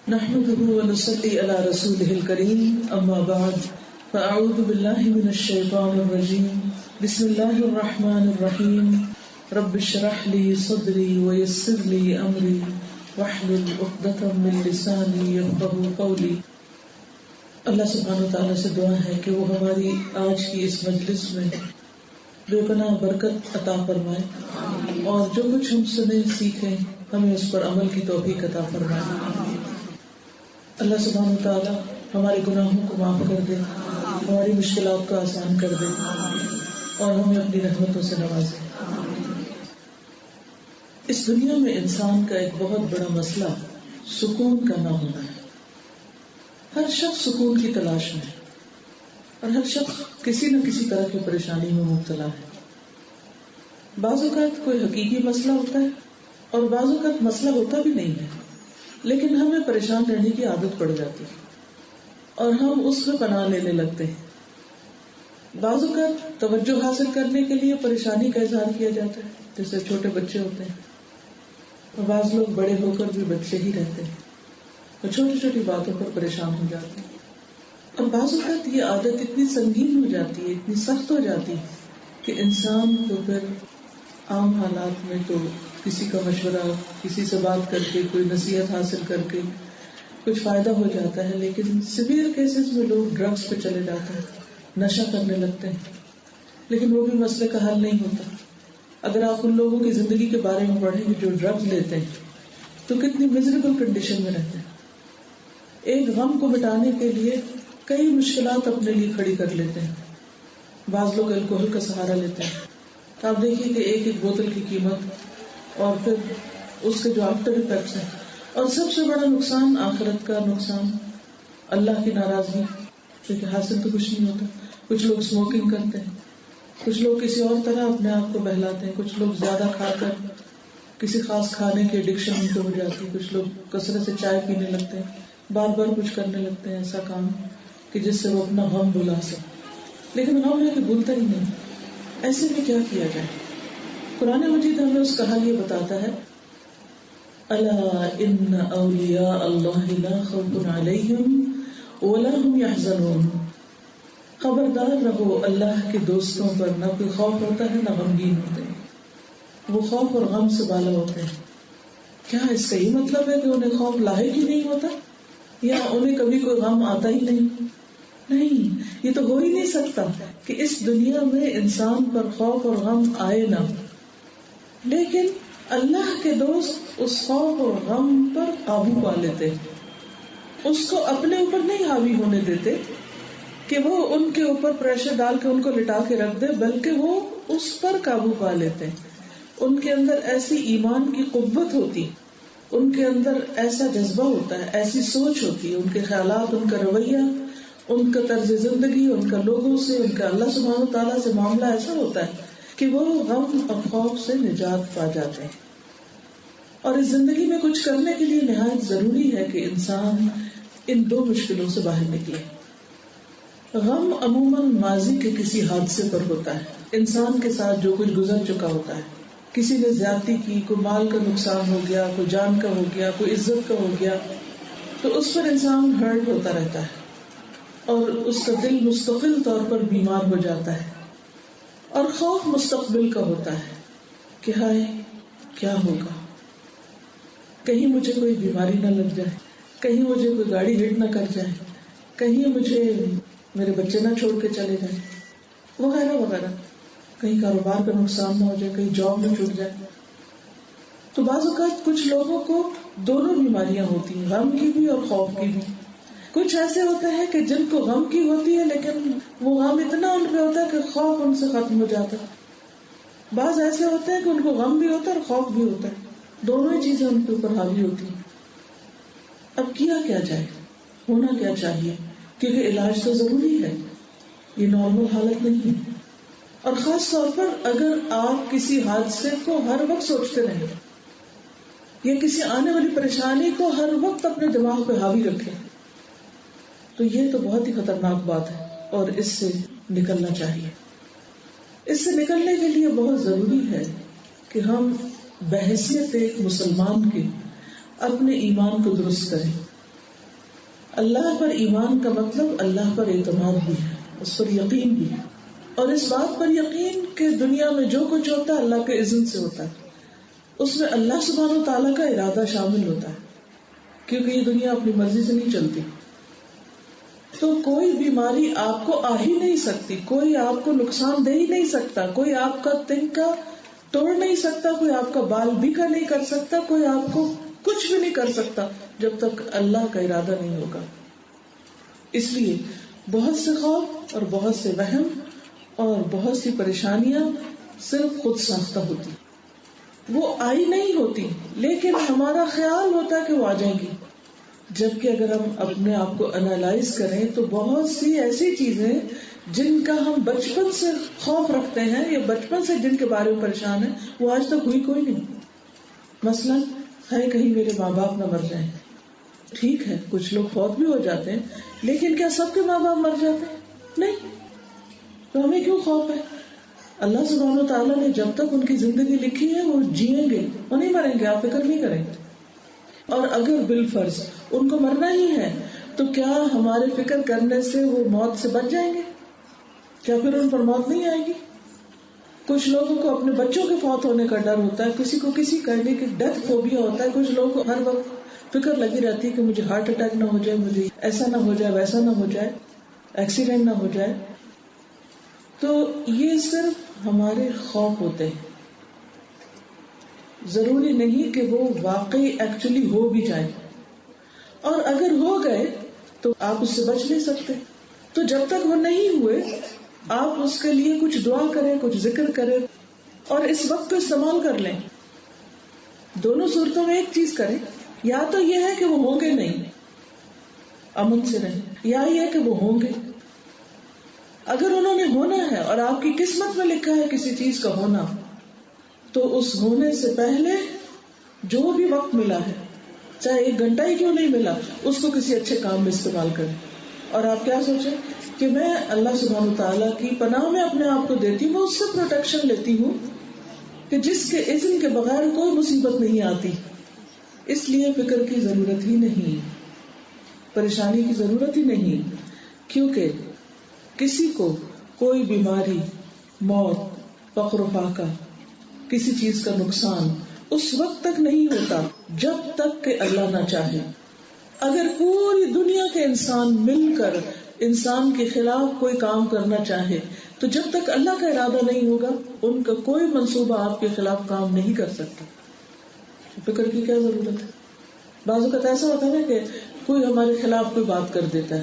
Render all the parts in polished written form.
نحمده ونصلي على رسوله الكريم أما بعد فأعوذ بالله من الشيطان الرجيم بسم الله الرحمن الرحيم رب اشرح لي صدري ويسر لي أمري واحلل عقدة من لساني يفقهوا قولي. اللہ سبحانہ وتعالیٰ سے دعا ہے کہ وہ ہماری آج کی اس مجلس میں بے پناہ برکت عطا فرمائے اور جو کچھ ہم سنیں سیکھیں ہمیں اس پر عمل کی توفیق عطا فرمائے. اللہ سبحانہ وتعالیٰ ہمارے گناہوں کو معاف کر دے، ہماری مشکلات کو آسان کر دے اور ہمیں اپنی رحمتوں سے نوازے. اس دنیا میں انسان کا ایک بہت بڑا مسئلہ سکون کا نہ ہونا ہے. ہر شخص سکون کی تلاش میں ہے اور ہر شخص کسی نہ کسی طرح کی پریشانی میں مبتلا ہے. بعض اوقات کوئی حقیقی مسئلہ ہوتا ہے اور بعض اوقات مسئلہ ہوتا بھی نہیں ہے، لیکن ہمیں پریشان رہنے کی عادت پڑ جاتی ہے اور ہم اس میں پناہ لینے لگتے ہیں. بعض اوقات توجہ حاصل کرنے کے لیے پریشانی کا اظہار کیا جاتا ہے، جیسے چھوٹے بچے ہوتے ہیں، اور بعض لوگ بڑے ہو کر بھی بچے ہی رہتے ہیں اور چھوٹی چھوٹی باتوں پر پریشان ہو جاتے ہیں. اور بعض اوقات یہ عادت اتنی سنگین ہو جاتی ہے، اتنی سخت ہو جاتی ہے کہ انسان کو پھر عام حالات میں تو کسی کا مشورہ، کسی سے بات کر کے، کوئی نصیحت حاصل کر کے کچھ فائدہ ہو جاتا ہے، لیکن سیویئر کیسز میں لوگ ڈرگس پہ چلے جاتے ہیں، نشہ کرنے لگتے ہیں، لیکن وہ بھی مسئلے کا حل نہیں ہوتا. اگر آپ ان لوگوں کی زندگی کے بارے میں پڑھیں گے جو ڈرگس لیتے ہیں تو کتنی میزریبل کنڈیشن میں رہتے ہیں. ایک غم کو مٹانے کے لیے کئی مشکلات اپنے لیے کھڑی کر لیتے ہیں. بعض لوگ الکوہل کا سہارا لیتے ہیں. آپ دیکھیے کہ ایک ایک بوتل کی قیمت اور پھر اس کے جو آفٹر افیکٹس ہیں، اور سب سے بڑا نقصان آخرت کا نقصان، اللہ کی ناراضگی، کیونکہ حاصل تو کچھ نہیں ہوتا. کچھ لوگ اسموکنگ کرتے ہیں، کچھ لوگ کسی اور طرح اپنے آپ کو بہلاتے ہیں، کچھ لوگ زیادہ کھا کر کسی خاص کھانے کی ایڈکشن ان کو ہو جاتی ہے، کچھ لوگ کثرت سے چائے پینے لگتے ہیں، بار بار کچھ کرنے لگتے ہیں ایسا کام کہ جس سے وہ اپنا غم بھلا سکے. لیکن غم ہے کہ بھولتا ہی نہیں. ایسے میں کیا کیا جائے؟ قرآن مجید ہمیں اس کا حل یہ بتاتا ہے، الا ان اولیاء اللہ لا خوف علیہم ولا هم يحزنون. خبردار رہو، اللہ کے دوستوں پر نہ کوئی خوف ہوتا ہے نہ غمگین ہوتے ہیں، وہ خوف اور غم سے بالا ہوتے ہیں. کیا اس کا یہ مطلب ہے کہ انہیں خوف لاحق ہی نہیں ہوتا یا انہیں کبھی کوئی غم آتا ہی نہیں؟ نہیں، یہ تو ہو ہی نہیں سکتا کہ اس دنیا میں انسان پر خوف اور غم آئے نہ. لیکن اللہ کے دوست اس خوف اور غم پر قابو پا لیتے، اس کو اپنے اوپر نہیں حاوی ہونے دیتے کہ وہ ان کے اوپر پریشر ڈال کے ان کو لٹا کے رکھ دے، بلکہ وہ اس پر قابو پا لیتے. ان کے اندر ایسی ایمان کی قوت ہوتی، ان کے اندر ایسا جذبہ ہوتا ہے، ایسی سوچ ہوتی ہے، ان کے خیالات، ان کا رویہ، ان کا طرز زندگی، ان کا لوگوں سے، ان کا اللہ سبحانہ و تعالیٰ سے معاملہ ایسا ہوتا ہے کہ وہ غم اور خوف سے نجات پا جاتے ہیں. اور اس زندگی میں کچھ کرنے کے لیے نہایت ضروری ہے کہ انسان ان دو مشکلوں سے باہر نکلے. غم عموماً ماضی کے کسی حادثے پر ہوتا ہے، انسان کے ساتھ جو کچھ گزر چکا ہوتا ہے. کسی نے زیادتی کی، کوئی مال کا نقصان ہو گیا، کوئی جان کا ہو گیا، کوئی عزت کا ہو گیا، تو اس پر انسان ہرٹ ہوتا رہتا ہے اور اس کا دل مستقل طور پر بیمار ہو جاتا ہے. اور خوف مستقبل کا ہوتا ہے کہ ہائے کیا ہوگا، کہیں مجھے کوئی بیماری نہ لگ جائے، کہیں مجھے کوئی گاڑی ہٹ نہ کر جائے، کہیں مجھے میرے بچے نہ چھوڑ کے چلے جائیں، وغیرہ وغیرہ، کہیں کاروبار کا نقصان نہ ہو جائے، کہیں جاب نہ چھوٹ جائے. تو بعض اوقات کچھ لوگوں کو دونوں بیماریاں ہوتی ہیں، غم کی بھی اور خوف کی بھی. کچھ ایسے ہوتے ہیں کہ جن کو غم کی ہوتی ہے لیکن وہ غم اتنا ان پہ ہوتا ہے کہ خوف ان سے ختم ہو جاتا ہے. بعض ایسے ہوتے ہیں کہ ان کو غم بھی ہوتا ہے اور خوف بھی ہوتا ہے، دونوں ہی چیزیں ان کے اوپر حاوی ہوتی ہیں. اب کیا جائے، ہونا کیا چاہیے؟ کیونکہ علاج تو ضروری ہے، یہ نارمل حالت نہیں ہے. اور خاص طور پر اگر آپ کسی حادثے کو ہر وقت سوچتے رہیں یا کسی آنے والی پریشانی کو ہر وقت اپنے دماغ پہ حاوی رکھیں تو یہ تو بہت ہی خطرناک بات ہے اور اس سے نکلنا چاہیے. اس سے نکلنے کے لیے بہت ضروری ہے کہ ہم بحیثیت ایک مسلمان کے اپنے ایمان کو درست کریں. اللہ پر ایمان کا مطلب اللہ پر اعتماد بھی ہے، اس پر یقین بھی ہے، اور اس بات پر یقین کہ دنیا میں جو کچھ ہوتا ہے اللہ کے اذن سے ہوتا ہے، اس میں اللہ سبحانہ و تعالیٰ کا ارادہ شامل ہوتا ہے، کیونکہ یہ دنیا اپنی مرضی سے نہیں چلتی. تو کوئی بیماری آپ کو آ ہی نہیں سکتی، کوئی آپ کو نقصان دے ہی نہیں سکتا، کوئی آپ کا تنکا توڑ نہیں سکتا، کوئی آپ کا بال بیکا نہیں کر سکتا، کوئی آپ کو کچھ بھی نہیں کر سکتا جب تک اللہ کا ارادہ نہیں ہوگا. اس لیے بہت سے خوف اور بہت سے وہم اور بہت سی پریشانیاں صرف خود ساختہ ہوتی، وہ آئی نہیں ہوتی، لیکن ہمارا خیال ہوتا ہے کہ وہ آ جائیں گی. جبکہ اگر ہم اپنے آپ کو انالائز کریں تو بہت سی ایسی چیزیں جن کا ہم بچپن سے خوف رکھتے ہیں یا بچپن سے جن کے بارے میں پریشان ہیں وہ آج تک ہوئی کوئی نہیں. مثلاً ہے کہیں میرے ماں باپ نہ مر جائیں. ٹھیک ہے کچھ لوگ فوت بھی ہو جاتے ہیں، لیکن کیا سب کے ماں باپ مر جاتے ہیں؟ نہیں. تو ہمیں کیوں خوف ہے؟ اللہ سبحانہ و تعالیٰ نے جب تک ان کی زندگی لکھی ہے وہ جیئیں گے، وہ نہیں مریں گے، آپ فکر نہیں کریں. اور اگر بالفرض ان کو مرنا ہی ہے تو کیا ہمارے فکر کرنے سے وہ موت سے بچ جائیں گے؟ کیا پھر ان پر موت نہیں آئے گی؟ کچھ لوگوں کو اپنے بچوں کے فوت ہونے کا ڈر ہوتا ہے، کسی کو کسی کرنے کی ڈیتھ فوبیا ہوتا ہے، کچھ لوگوں کو ہر وقت فکر لگی رہتی ہے کہ مجھے ہارٹ اٹیک نہ ہو جائے، مجھے ایسا نہ ہو جائے، ویسا نہ ہو جائے، ایکسیڈنٹ نہ ہو جائے. تو یہ صرف ہمارے خوف ہوتے ہیں، ضروری نہیں کہ وہ واقعی ایکچولی ہو بھی جائے، اور اگر ہو گئے تو آپ اس سے بچ نہیں سکتے. تو جب تک وہ نہیں ہوئے آپ اس کے لیے کچھ دعا کریں، کچھ ذکر کریں اور اس وقت کو استعمال کر لیں. دونوں صورتوں میں ایک چیز کریں، یا تو یہ ہے کہ وہ ہوں گے نہیں، امن سے رہیں، یا یہ کہ وہ ہوں گے. اگر انہوں نے ہونا ہے اور آپ کی قسمت میں لکھا ہے کسی چیز کا ہونا، تو اس ہونے سے پہلے جو بھی وقت ملا ہے، چاہے 1 گھنٹہ ہی کیوں نہیں ملا، اس کو کسی اچھے کام میں استعمال کریں. اور آپ کیا سوچیں کہ میں اللہ سبحانہ تعالیٰ کی پناہ میں اپنے آپ کو دیتی ہوں، میں اس سے پروٹیکشن لیتی ہوں کہ جس کے اذن کے بغیر کوئی مصیبت نہیں آتی. اس لیے فکر کی ضرورت ہی نہیں، پریشانی کی ضرورت ہی نہیں، کیونکہ کسی کو کوئی بیماری، موت، فقر و فاقہ، کسی چیز کا نقصان اس وقت تک نہیں ہوتا جب تک کہ اللہ نہ چاہے. اگر پوری دنیا کے انسان مل کر انسان کے خلاف کوئی کام کرنا چاہے تو جب تک اللہ کا ارادہ نہیں ہوگا ان کا کوئی منصوبہ آپ کے خلاف کام نہیں کر سکتا. فکر کی کیا ضرورت ہے؟ بعض اوقات ایسا ہوتا ہے نا کہ کوئی ہمارے خلاف کوئی بات کر دیتا ہے،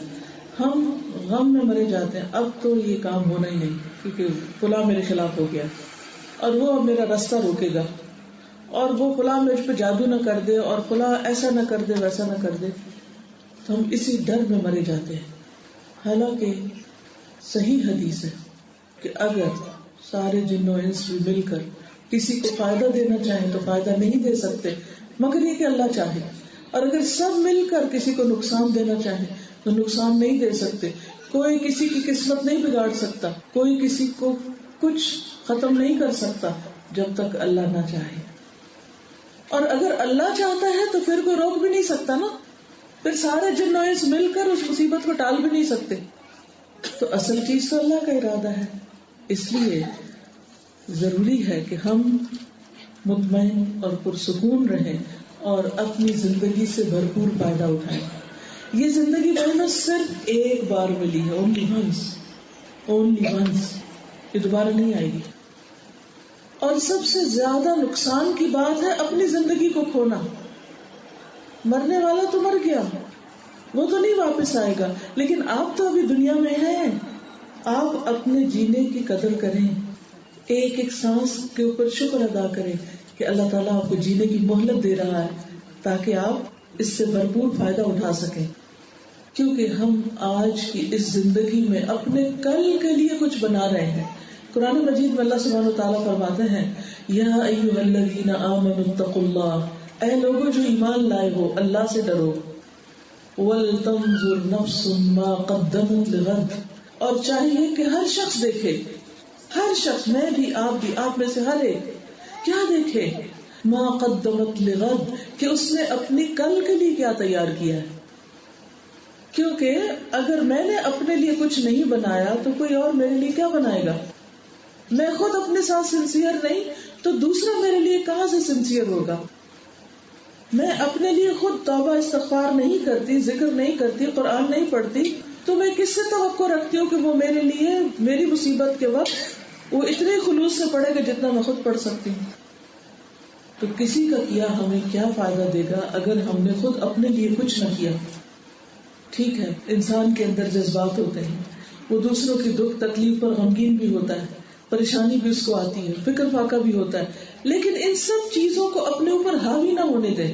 ہم غم میں مرے جاتے ہیں، اب تو یہ کام ہونا ہی نہیں کیونکہ فلاں میرے خلاف ہو گیا اور وہ اب میرا راستہ روکے گا، اور وہ فلاں میرے پہ جادو نہ کر دے، اور فلاں ایسا نہ کر دے، ویسا نہ کر دے. تو ہم اسی ڈر میں مرے جاتے ہیں. حالانکہ صحیح حدیث ہے کہ اگر سارے جن و انس بھی مل کر کسی کو فائدہ دینا چاہیں تو فائدہ نہیں دے سکتے مگر یہ کہ اللہ چاہے، اور اگر سب مل کر کسی کو نقصان دینا چاہیں تو نقصان نہیں دے سکتے. کوئی کسی کی قسمت نہیں بگاڑ سکتا، کوئی کسی کو کچھ ختم نہیں کر سکتا جب تک اللہ نہ چاہے. اور اگر اللہ چاہتا ہے تو پھر کوئی روک بھی نہیں سکتا نا، پھر سارے جن و انس مل کر اس مصیبت کو ٹال بھی نہیں سکتے. تو اصل چیز تو اللہ کا ارادہ ہے. اس لیے ضروری ہے کہ ہم مطمئن اور پرسکون رہیں اور اپنی زندگی سے بھرپور فائدہ اٹھائیں. یہ زندگی بہنوں صرف ایک بار ملی ہے، اونلی ونس، یہ دوبارہ نہیں آئے گی. اور سب سے زیادہ نقصان کی بات ہے اپنی زندگی کو کھونا. مرنے والا تو مر گیا، وہ تو نہیں واپس آئے گا، لیکن آپ تو ابھی دنیا میں ہیں. آپ اپنے جینے کی قدر کریں، ایک ایک سانس کے اوپر شکر ادا کریں کہ اللہ تعالیٰ آپ کو جینے کی مہلت دے رہا ہے تاکہ آپ اس سے بھرپور فائدہ اٹھا سکیں. کیونکہ ہم آج کی اس زندگی میں اپنے کل کے لیے کچھ بنا رہے ہیں. قرآن مجید میں اللہ سبحانہ وتعالیٰ فرماتے ہیں یا ایھا الذین آمنوا اتقوا اللہ، اے لوگوں جو ایمان لائے ہو اللہ سے ڈرو. وَلْتَنظُرْ نَفْسٌ مَا قَدَّمَتْ لِغَدٍ، اور چاہیے کہ ہر شخص دیکھے، ہر شخص، میں بھی، آپ میں سے ہر ایک کیا دیکھے، ما قدمت لغد، کہ اس نے اپنی کل کے لیے کیا تیار کیا ہے. کیونکہ اگر میں نے اپنے لیے کچھ نہیں بنایا تو کوئی اور میرے لیے کیا بنائے گا؟ میں خود اپنے ساتھ سنسیئر نہیں تو دوسرا میرے لیے کہاں سے سنسیئر ہوگا؟ میں اپنے لیے خود توبہ استغفار نہیں کرتی، ذکر نہیں کرتی، قرآن نہیں پڑھتی، تو میں کس سے توقع رکھتی ہوں کہ وہ میرے لیے میری مصیبت کے وقت وہ اتنے خلوص سے پڑھے گا جتنا میں خود پڑھ سکتی ہوں؟ تو کسی کا کیا ہمیں کیا فائدہ دے گا اگر ہم نے خود اپنے لیے کچھ نہ کیا؟ ٹھیک ہے، انسان کے اندر جذبات ہوتے ہیں، وہ دوسروں کی دکھ تکلیف پر غمگین بھی ہوتا ہے، پریشانی بھی اس کو آتی ہے، فکر فاقہ بھی ہوتا ہے، لیکن ان سب چیزوں کو اپنے اوپر حاوی نہ ہونے دیں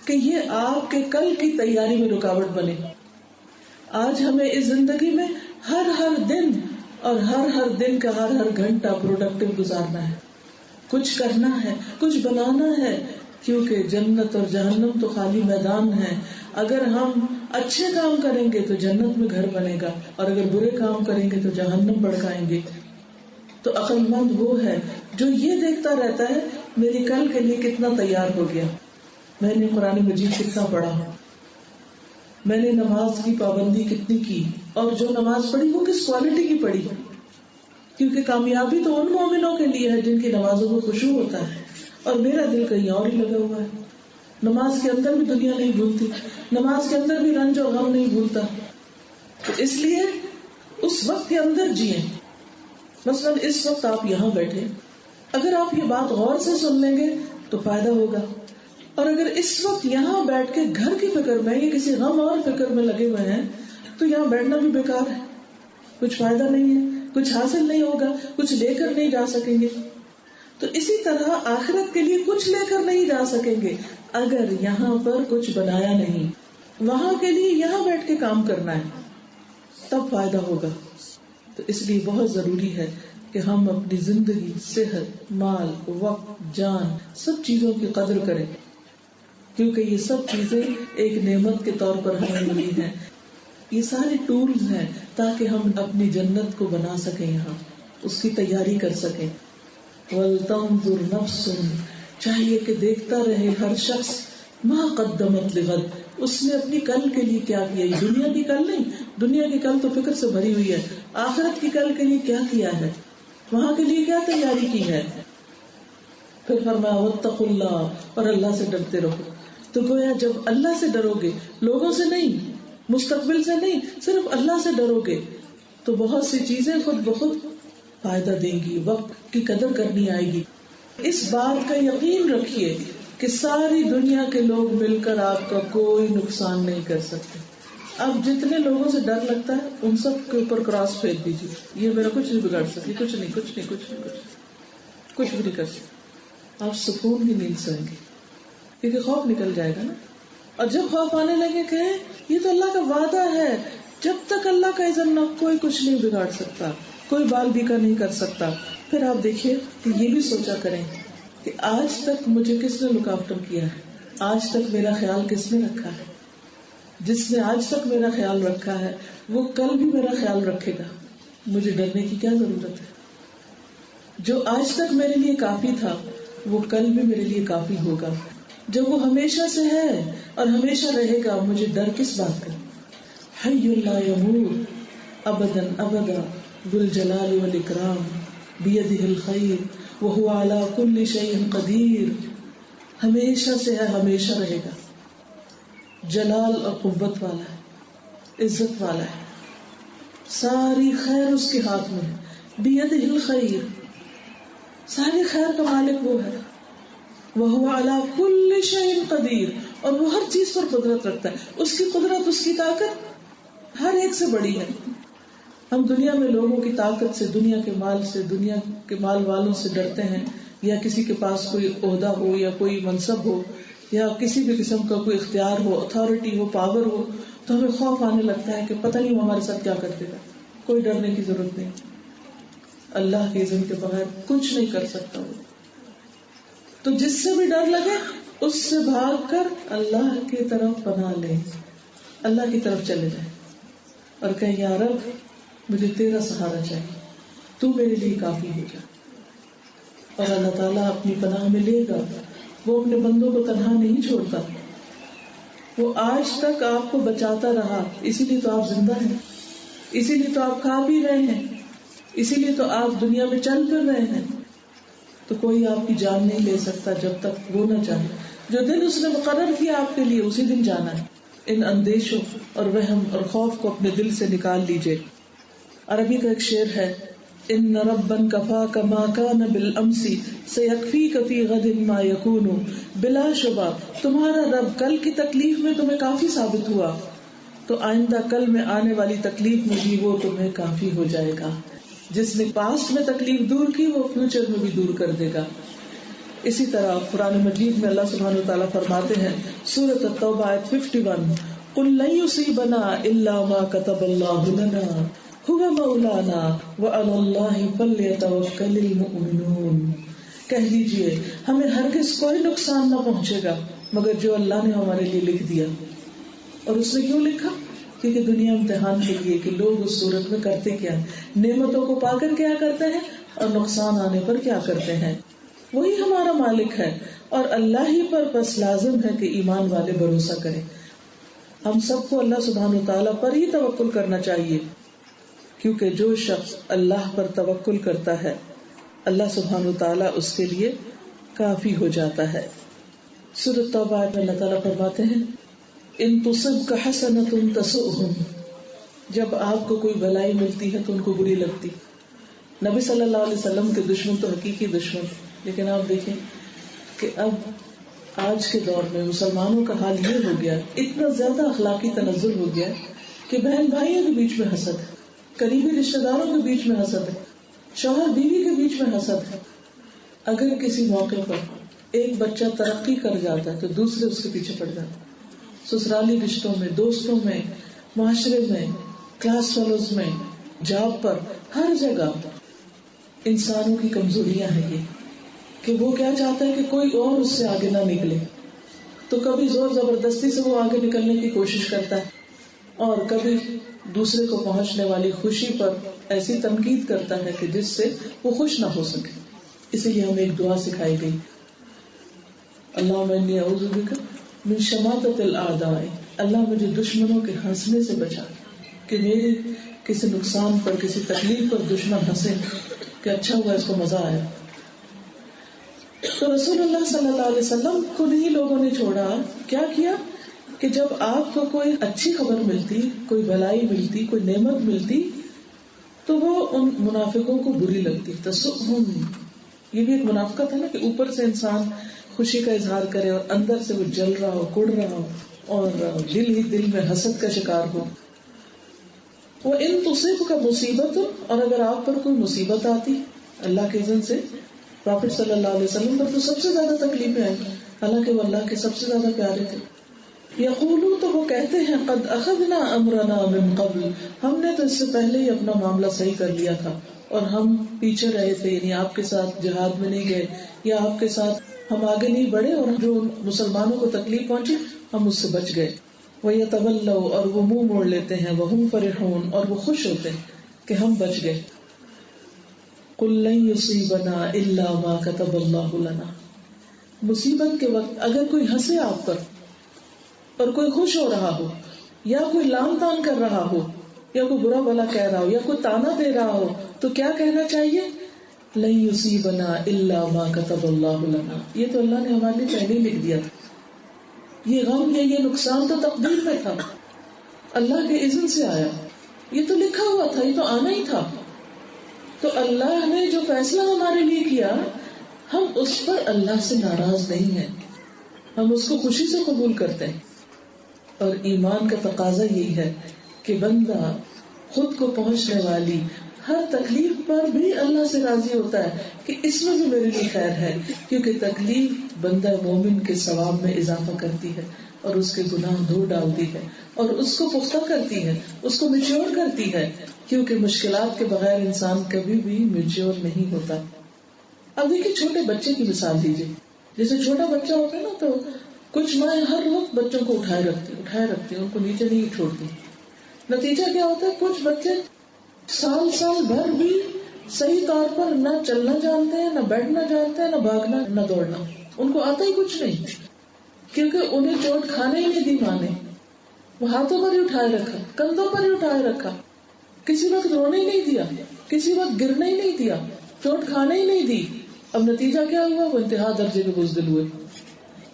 کہ یہ آپ کے کل کی تیاری میں رکاوٹ بنے. آج ہمیں اس زندگی میں ہر دن اور ہر دن کا ہر گھنٹہ پروڈکٹیو گزارنا ہے، کچھ کرنا ہے، کچھ بنانا ہے، کیونکہ جنت اور جہنم تو خالی میدان ہے. اگر ہم اچھے کام کریں گے تو جنت میں گھر بنے گا، اور اگر برے کام کریں گے تو جہنم بھڑکائیں گے. تو عقل مند وہ ہے جو یہ دیکھتا رہتا ہے میری کل کے لیے کتنا تیار ہو گیا، میں نے قرآن مجید کتنا پڑھا، میں نے نماز کی پابندی کتنی کی، اور جو نماز پڑھی وہ کس کوالٹی کی پڑھی. کیونکہ کامیابی تو ان مومنوں کے لیے ہے جن کی نمازوں میں خشوع ہوتا ہے، اور میرا دل کہیں اور ہی لگا ہوا ہے. نماز کے اندر بھی دنیا نہیں بھولتی، نماز کے اندر بھی رنج اور غم نہیں بھولتا. تو اس لیے اس وقت کے اندر جئیں. مثلاً اس وقت آپ یہاں بیٹھے، اگر آپ یہ بات غور سے سن لیں گے تو فائدہ ہوگا، اور اگر اس وقت یہاں بیٹھ کے گھر کی فکر میں یا کسی غم اور فکر میں لگے ہوئے ہیں تو یہاں بیٹھنا بھی بیکار ہے، کچھ فائدہ نہیں ہے، کچھ حاصل نہیں ہوگا، کچھ لے کر نہیں جا سکیں گے. تو اسی طرح آخرت کے لیے کچھ لے کر نہیں جا سکیں گے اگر یہاں پر کچھ بنایا نہیں. وہاں کے لیے یہاں بیٹھ کے کام کرنا ہے، تب فائدہ ہوگا. تو اس لیے بہت ضروری ہے کہ ہم اپنی زندگی، صحت، مال، وقت، جان، سب چیزوں کی قدر کریں، کیونکہ یہ سب چیزیں ایک نعمت کے طور پر ہمیں ملی ہیں. یہ سارے ٹولز ہیں تاکہ ہم اپنی جنت کو بنا سکیں، یہاں اس کی تیاری کر سکیں. وَلْتَنْظُرْ نَفْسٌ، چاہیے کہ دیکھتا رہے ہر شخص، مَا قَدَّمَتْ لِغَدٍ، اس نے اپنی کل کے لیے کیا کیا. دنیا کی کل نہیں، دنیا کی کل تو فکر سے بھری ہوئی ہے، آخرت کی کل کے لیے کیا کیا ہے، وہاں کے لیے کیا تیاری کی ہے. پھر فرمایا وَاتَّقُوا اللَّهَ، اور اللہ سے ڈرتے رہو. تو گویا جب اللہ سے ڈرو گے، لوگوں سے نہیں، مستقبل سے نہیں، صرف اللہ سے ڈرو گے، تو بہت سی چیزیں خود بخود فائدہ دیں گی، وقت کی قدر کرنی آئے گی. اس بات کا یقین رکھیے کہ ساری دنیا کے لوگ مل کر آپ کا کوئی نقصان نہیں کر سکتے. اب جتنے لوگوں سے ڈر لگتا ہے ان سب کے اوپر کراس پھینک دیجیے، یہ میرا کچھ نہیں بگاڑ سکتی، کچھ نہیں بھی نہیں کر سکتے. آپ سکون کی نیند سوئیں گے، کیونکہ خوف نکل جائے گا نا. اور جب خوف آنے لگے کہ یہ تو اللہ کا وعدہ ہے، جب تک اللہ کا اذن نہ کوئی کچھ نہیں بگاڑ سکتا، کوئی بال بیکا نہیں کر سکتا. پھر آپ دیکھیے کہ یہ بھی سوچا کریں کہ آج تک مجھے کس نے لک آفٹر کیا ہے، آج تک میرا خیال کس نے رکھا ہے. جس نے آج تک میرا خیال رکھا ہے وہ کل بھی میرا خیال رکھے گا، مجھے ڈرنے کی کیا ضرورت ہے. جو آج تک میرے لیے کافی تھا وہ کل بھی میرے لیے کافی ہوگا. جب وہ ہمیشہ سے ہے اور ہمیشہ رہے گا، مجھے ڈر کس بات کا. حی لا یموت ابدا ابدا ذو الجلال والاکرام بیدہ الخیر وہو علی کل شیء قدیر. ہمیشہ سے ہے، ہمیشہ رہے گا، جلال اور قوت والا ہے، عزت والا ہے، ساری خیر اس کے ہاتھ میں ہے. بیدہ الخیر، ساری خیر کا مالک وہ ہے. وہو علی کل شیء قدیر، اور وہ ہر چیز پر قدرت رکھتا ہے. اس کی قدرت، اس کی طاقت ہر ایک سے بڑی ہے. ہم دنیا میں لوگوں کی طاقت سے، دنیا کے مال سے، دنیا کے مال والوں سے ڈرتے ہیں، یا کسی کے پاس کوئی عہدہ ہو یا کوئی منصب ہو یا کسی بھی قسم کا کوئی اختیار ہو، اتھارٹی ہو، پاور ہو، تو ہمیں خوف آنے لگتا ہے کہ پتہ نہیں وہ ہمارے ساتھ کیا کر دے گا. کوئی ڈرنے کی ضرورت نہیں، اللہ کے اذن کے بغیر کچھ نہیں کر سکتا وہ. تو جس سے بھی ڈر لگے اس سے بھاگ کر اللہ کی طرف پناہ لیں، اللہ کی طرف چلے جائیں اور کہیں یا رب مجھے تیرا سہارا چاہیے، تو میرے لیے کافی ہو جا. اور اللہ تعالیٰ اپنی پناہ میں لے گا. وہ اپنے بندوں کو تنہا نہیں چھوڑتا، وہ آج تک آپ کو بچاتا رہا، اسی لیے تو آپ زندہ ہیں، اسی لیے تو آپ کھا پی رہے ہیں، اسی لیے تو آپ دنیا میں چل پھر رہے ہیں. تو کوئی آپ کی جان نہیں لے سکتا جب تک وہ نہ چاہے. جو دن اس نے مقرر کیا آپ کے لیے اسی دن جانا ہے. ان اندیشوں اور وہم اور خوف کو اپنے دل سے نکال لیجئے. عربی کا ایک شعر ہے، ان ربا کفاک ما کان بالامس سیکفیک فی غد ما یکون. بلا شبہ تمہارا رب کل کی تکلیف میں تمہیں کافی ثابت ہوا تو آئندہ کل میں آنے والی تکلیف میں بھی وہ تمہیں کافی ہو جائے گا. جس نے پاسٹ میں تکلیف دور کی وہ فیوچر میں بھی دور کر دے گا. اسی طرح قرآن مجید میں اللہ سبحانہ وتعالیٰ فرماتے ہیں سورۃ التوبہ آیت 51، قل لن یصیبنا الا ما كتب اللہ لنا هو مولانا وعلی اللہ فلیتوکل المؤمنون. کہہ دیجئے ہمیں ہرگز کوئی نقصان نہ پہنچے گا مگر جو اللہ نے ہمارے لیے لکھ دیا. اور اس نے کیوں لکھا؟ کیونکہ دنیا امتحان کے لیے کہ لوگ اس صورت میں کرتے کیا، نعمتوں کو پا کر کیا کرتے ہیں اور نقصان آنے پر کیا کرتے ہیں. وہی ہمارا مالک ہے اور اللہ ہی پر بس لازم ہے کہ ایمان والے بھروسہ کریں. ہم سب کو اللہ سبحانہ وتعالیٰ پر ہی توکل کرنا چاہیے، کیونکہ جو شخص اللہ پر توکل کرتا ہے اللہ سبحانہ وتعالیٰ اس کے لیے کافی ہو جاتا ہے. سورۃ توبہ میں اللہ تعالیٰ فرماتے ہیں ان تصبک حسنۃ تسؤہم، جب آپ کو کوئی بھلائی ملتی ہے تو ان کو بری لگتی. نبی صلی اللہ علیہ وسلم کے دشمن تو حقیقی دشمن، لیکن آپ دیکھیں کہ اب آج کے دور میں مسلمانوں کا حال یہ ہو گیا، اتنا زیادہ اخلاقی تنزل ہو گیا کہ بہن بھائیوں کے بیچ میں حسد ہے، قریبی رشتہ داروں کے بیچ میں حسد ہے، شوہر بیوی کے بیچ میں حسد ہے. اگر کسی موقع پر ایک بچہ ترقی کر جاتا ہے تو دوسرے اس کے پیچھے پڑ جاتے ہیں. سسرالی رشتوں میں، دوستوں میں، معاشرے میں، کلاس فیلوز میں، جاب پر، ہر جگہ انسانوں کی کمزوریاں ہیں یہ کہ وہ کیا چاہتا ہے کہ کوئی اور اس سے آگے نہ نکلے، تو کبھی زور زبردستی سے وہ آگے نکلنے کی کوشش کرتا ہے اور کبھی دوسرے کو پہنچنے والی خوشی پر ایسی تنقید کرتا ہے کہ جس سے وہ خوش نہ ہو سکے. اسی لیے ہمیں ایک دعا سکھائی گئی، اللہم انی اعوذ بک من شماتۃ الاعداء، اللہ مجھے دشمنوں کے ہنسنے سے بچا، کہ میرے کسی نقصان پر، کسی تکلیف پر دشمن ہنسے کہ اچھا ہوا، اس کو مزہ آیا. تو رسول اللہ صلی اللہ علیہ وسلم کو نہیں لوگوں نے چھوڑا، کیا کیا کہ جب آپ کو کوئی اچھی خبر ملتی، کوئی بھلائی ملتی، کوئی نعمت ملتی تو وہ ان منافقوں کو بری لگتی. تسؤہم، یہ بھی ایک منافقت ہے نا کہ اوپر سے انسان خوشی کا اظہار کرے اور اندر سے وہ جل رہا ہو، کڑ رہا ہو اور دل ہی دل میں حسد کا شکار ہو. وہ ان تصیبک مصیبت، اور اگر آپ پر کوئی مصیبت آتی اللہ کے اذن سے، پروفیٹ صلی اللہ علیہ وسلم پر تو سب سے زیادہ تکلیفیں آئی، حالانکہ وہ اللہ کے سب سے زیادہ پیارے تھے. یقولون، تو وہ کہتے ہیں قد اخذنا امرنا من قبل، ہم نے تو اس سے پہلے ہی اپنا معاملہ صحیح کر لیا تھا اور ہم پیچھے رہے تھے، یعنی آپ کے ساتھ جہاد میں نہیں گئے یا آپ کے ساتھ ہم آگے نہیں بڑھے اور جو مسلمانوں کو تکلیف پہنچی ہم اس سے بچ گئے. وَيَتَوَلَّوْا، اور وہ منہ موڑ لیتے ہیں، وَهُمْ فَرِحُونَ، اور وہ خوش ہوتے ہیں کہ ہم بچ گئے. قُلْ لَن يُصِيبَنَا إِلَّا مَا كَتَبَ اللَّهُ لَنَا، مصیبت کے وقت اگر کوئی ہنسے آپ پر اور کوئی خوش ہو رہا ہو یا کوئی لام تان کر رہا ہو یا کوئی برا بھلا کہہ رہا ہو یا کوئی تانا دے رہا ہو تو کیا کہنا چاہیے؟ لن یصیبنا الا ما كتب اللہ لنا، یہ تو اللہ نے ہمارے لیے پہلے ہی لکھ دیا تھا. یہ غم یا یہ نقصان تو تقدیر میں تھا، اللہ کے اذن سے آیا، یہ تو لکھا ہوا تھا، یہ تو آنا ہی تھا. تو اللہ نے جو فیصلہ ہمارے لیے کیا ہم اس پر اللہ سے ناراض نہیں ہیں، ہم اس کو خوشی سے قبول کرتے ہیں. اور ایمان کا تقاضا یہی ہے کہ بندہ خود کو پہنچنے والی ہر تکلیف پر بھی اللہ سے راضی ہوتا ہے کہ اس میں بھی میرے لیے خیر ہے، کیونکہ تکلیف بندہ مومن کے ثواب میں اضافہ کرتی ہے اور اس کے گناہ دھو ڈالتی ہے اور اس کو پختہ کرتی ہے، اس کو میچور کرتی ہے، کیونکہ مشکلات کے بغیر انسان کبھی بھی میچور نہیں ہوتا. اب دیکھیے چھوٹے بچے کی مثال دیجیے، جیسے چھوٹا بچہ ہوتا ہے نا تو کچھ مائیں ہر وقت بچوں کو اٹھائے رکھتی ان کو نیچے نہیں چھوڑتی. نتیجہ کیا ہوتا ہے؟ کچھ بچے سال بھر بھی صحیح طور پر نہ چلنا جانتے ہیں، نہ بیٹھنا جانتے ہیں، نہ بھاگنا، نہ دوڑنا، ان کو آتا ہی کچھ نہیں. کیونکہ انہیں چوٹ کھانے ہی نہیں دی ماں نے. وہ ہاتھوں پر ہی اٹھائے رکھا, کندھوں پر ہی اٹھائے رکھا, کسی وقت رونے ہی نہیں دیا, کسی وقت گرنے ہی نہیں دیا, چوٹ کھانے ہی نہیں دی. اب نتیجہ کیا ہوا؟ وہ انتہا درجے کے بزدل ہوئے.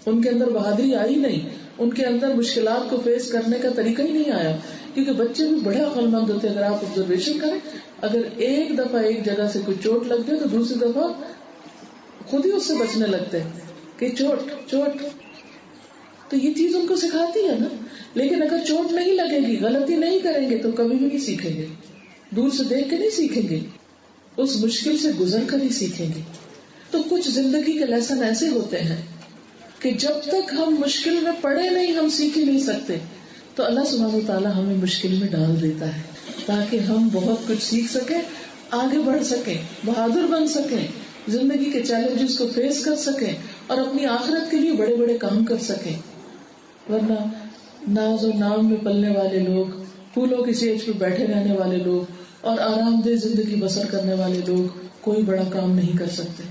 ان کے اندر بہادری آئی نہیں, ان کے اندر مشکلات کو فیس کرنے کا طریقہ ہی نہیں آیا. کیونکہ بچے بھی بڑے عقل مند ہوتے ہیں. اگر آپ آبزرویشن کریں, اگر ایک دفعہ ایک جگہ سے کوئی چوٹ لگ جائے تو دوسری دفعہ خود ہی اس سے بچنے لگتے ہیں کہ چوٹ چوٹ. تو یہ چیز ان کو سکھاتی ہے نا. لیکن اگر چوٹ نہیں لگے گی, غلطی نہیں کریں گے تو کبھی بھی نہیں سیکھیں گے. دور سے دیکھ کے نہیں سیکھیں گے, اس مشکل سے گزر کر ہی سیکھیں گے. تو کچھ زندگی کے لیسن ایسے ہوتے ہیں کہ جب تک ہم مشکل میں پڑے نہیں, ہم سیکھ ہی نہیں سکتے. تو اللہ سبحانہ وتعالیٰ ہمیں مشکل میں ڈال دیتا ہے تاکہ ہم بہت کچھ سیکھ سکیں, آگے بڑھ سکیں, بہادر بن سکیں, زندگی کے چیلنجز کو فیس کر سکیں اور اپنی آخرت کے لیے بڑے بڑے کام کر سکیں. ورنہ ناز و نام میں پلنے والے لوگ, پھولوں کی سیج پہ بیٹھے رہنے والے لوگ اور آرام دہ زندگی بسر کرنے والے لوگ کوئی بڑا کام نہیں کر سکتے.